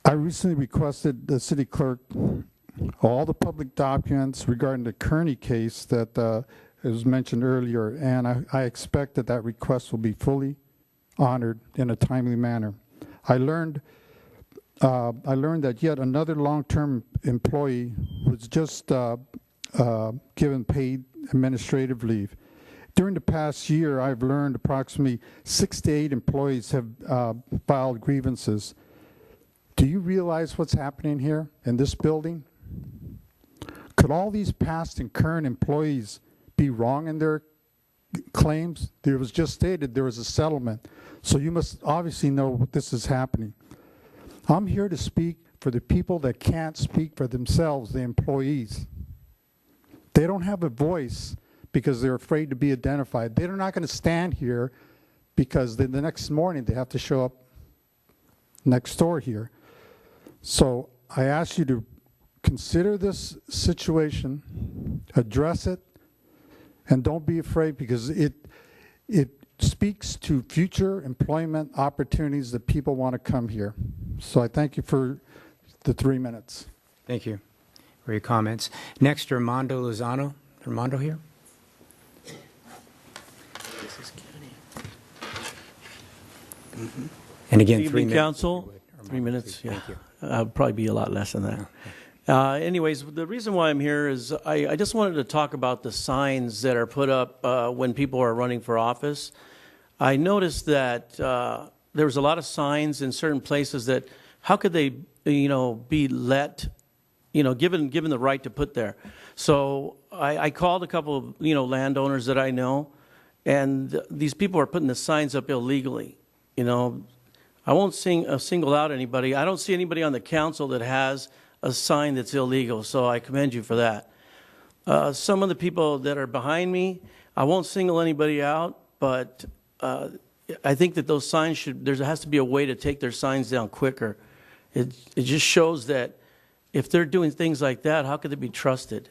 I recently requested the city clerk all the public documents regarding the Kearney case that was mentioned earlier, and I expect that that request will be fully honored in a timely manner. I learned that yet another long-term employee was just given paid administrative leave. During the past year, I've learned approximately 6 to 8 employees have filed grievances. Do you realize what's happening here in this building? Could all these past and current employees be wrong in their claims? There was just stated there was a settlement. So you must obviously know what this is happening. I'm here to speak for the people that can't speak for themselves, the employees. They don't have a voice because they're afraid to be identified. They're not going to stand here because the next morning they have to show up next door here. So I ask you to consider this situation, address it, and don't be afraid because it speaks to future employment opportunities that people want to come here. So I thank you for the 3 minutes. Thank you for your comments. Next, Armando Lozano. Armando here? This is Kenny. And again, Good 3 evening, minutes. Council. 3 minutes, yeah. Thank you. Probably be a lot less than that. Anyways, the reason why I'm here is I just wanted to talk about the signs that are put up when people are running for office. I noticed that there was a lot of signs in certain places that how could they, be let, given the right to put there. So I called a couple of, landowners that I know, and these people are putting the signs up illegally. I won't single out anybody. I don't see anybody on the council that has a sign that's illegal, so I commend you for that. Some of the people that are behind me, I won't single anybody out, but I think that those signs there has to be a way to take their signs down quicker. It just shows that if they're doing things like that, how could they be trusted?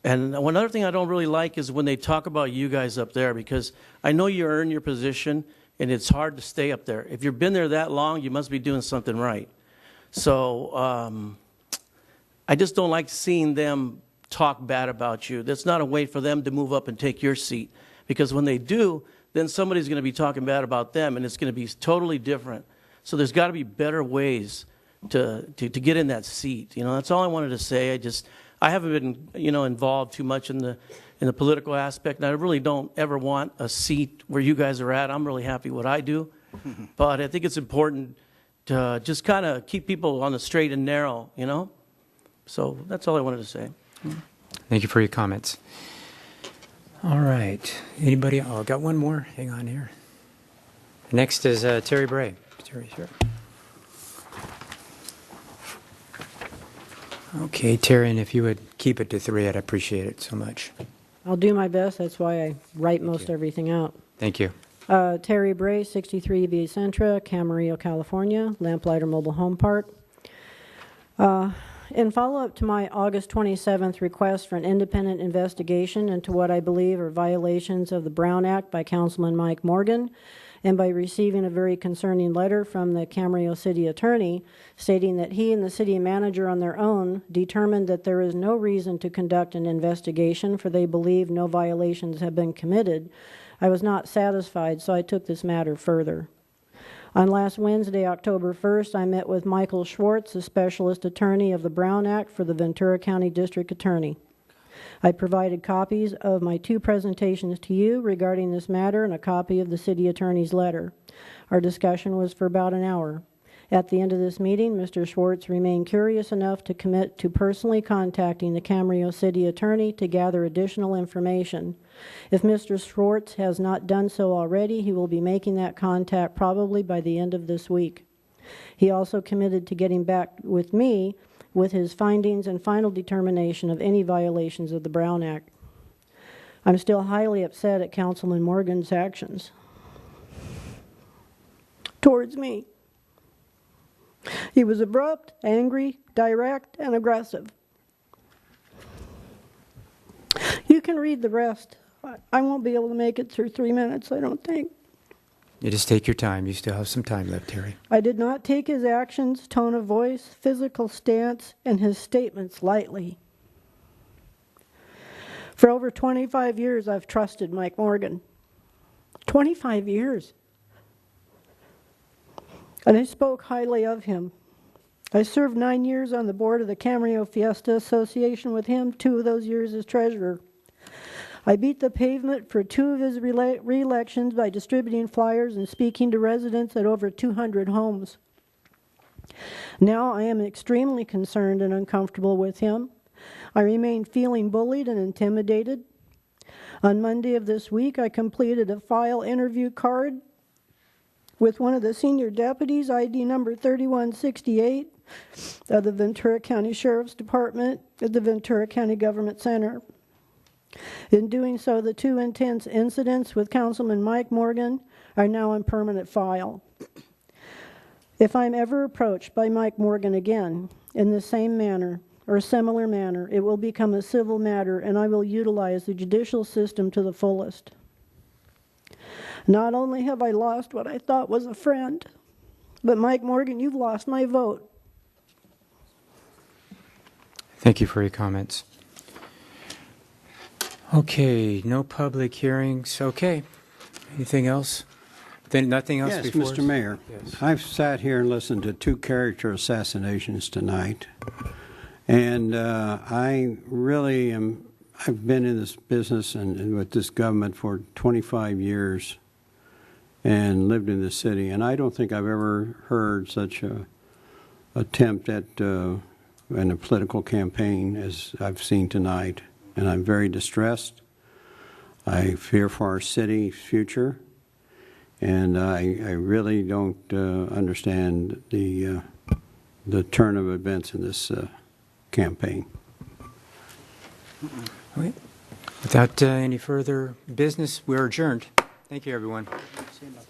And one other thing I don't really like is when they talk about you guys up there, because I know you earn your position, and it's hard to stay up there. If you've been there that long, you must be doing something right. So I just don't like seeing them talk bad about you. That's not a way for them to move up and take your seat, because when they do, then somebody's going to be talking bad about them, and it's going to be totally different. So there's got to be better ways to get in that seat. That's all I wanted to say. I haven't been involved too much in the political aspect, and I really don't ever want a seat where you guys are at. I'm really happy what I do, but I think it's important to just kind of keep people on the straight and narrow. So that's all I wanted to say. Thank you for your comments. All right. Anybody? Oh, I got one more. Hang on here. Next is Terry Bray. Terry, sure. Okay, Terry, and if you would keep it to 3, I'd appreciate it so much. I'll do my best. That's why I write most everything out. Thank you. Terry Bray, 63 Via Centra, Camarillo, California, Lamplighter Mobile Home Park. In follow-up to my August 27th request for an independent investigation into what I believe are violations of the Brown Act by Councilman Mike Morgan, and by receiving a very concerning letter from the Camarillo City Attorney stating that he and the city manager on their own determined that there is no reason to conduct an investigation, for they believe no violations have been committed, I was not satisfied, so I took this matter further. On last Wednesday, October 1st, I met with Michael Schwartz, the specialist attorney of the Brown Act for the Ventura County District Attorney. I provided copies of my 2 presentations to you regarding this matter and a copy of the city attorney's letter. Our discussion was for about an hour. At the end of this meeting, Mr. Schwartz remained curious enough to commit to personally contacting the Camarillo City Attorney to gather additional information. If Mr. Schwartz has not done so already, he will be making that contact probably by the end of this week. He also committed to getting back with me with his findings and final determination of any violations of the Brown Act. I'm still highly upset at Councilman Morgan's actions towards me. He was abrupt, angry, direct, and aggressive. You can read the rest. I won't be able to make it through 3 minutes, I don't think. You just take your time. You still have some time left, Terry. I did not take his actions, tone of voice, physical stance, and his statements lightly. For over 25 years, I've trusted Mike Morgan. 25 years. And I spoke highly of him. I served 9 years on the board of the Camarillo Fiesta Association with him, 2 of those years as treasurer. I beat the pavement for 2 of his re-elections by distributing flyers and speaking to residents at over 200 homes. Now I am extremely concerned and uncomfortable with him. I remain feeling bullied and intimidated. On Monday of this week, I completed a file interview card with one of the senior deputies, ID number 3168, of the Ventura County Sheriff's Department at the Ventura County Government Center. In doing so, the 2 intense incidents with Councilman Mike Morgan are now on permanent file. If I'm ever approached by Mike Morgan again in the same manner or a similar manner, it will become a civil matter, and I will utilize the judicial system to the fullest. Not only have I lost what I thought was a friend, but Mike Morgan, you've lost my vote. Thank you for your comments. Okay, no public hearings. Okay. Anything else? Then nothing else Yes, before Mr. us? Mayor. Yes. I've sat here and listened to 2 character assassinations tonight. And I really am, I've been in this business and with this government for 25 years and lived in this city. And I don't think I've ever heard such a attempt at in a political campaign as I've seen tonight. And I'm very distressed. I fear for our city's future. And I really don't understand the turn of events in this campaign. Okay. Without any further business, we're adjourned. Thank you, everyone. See you about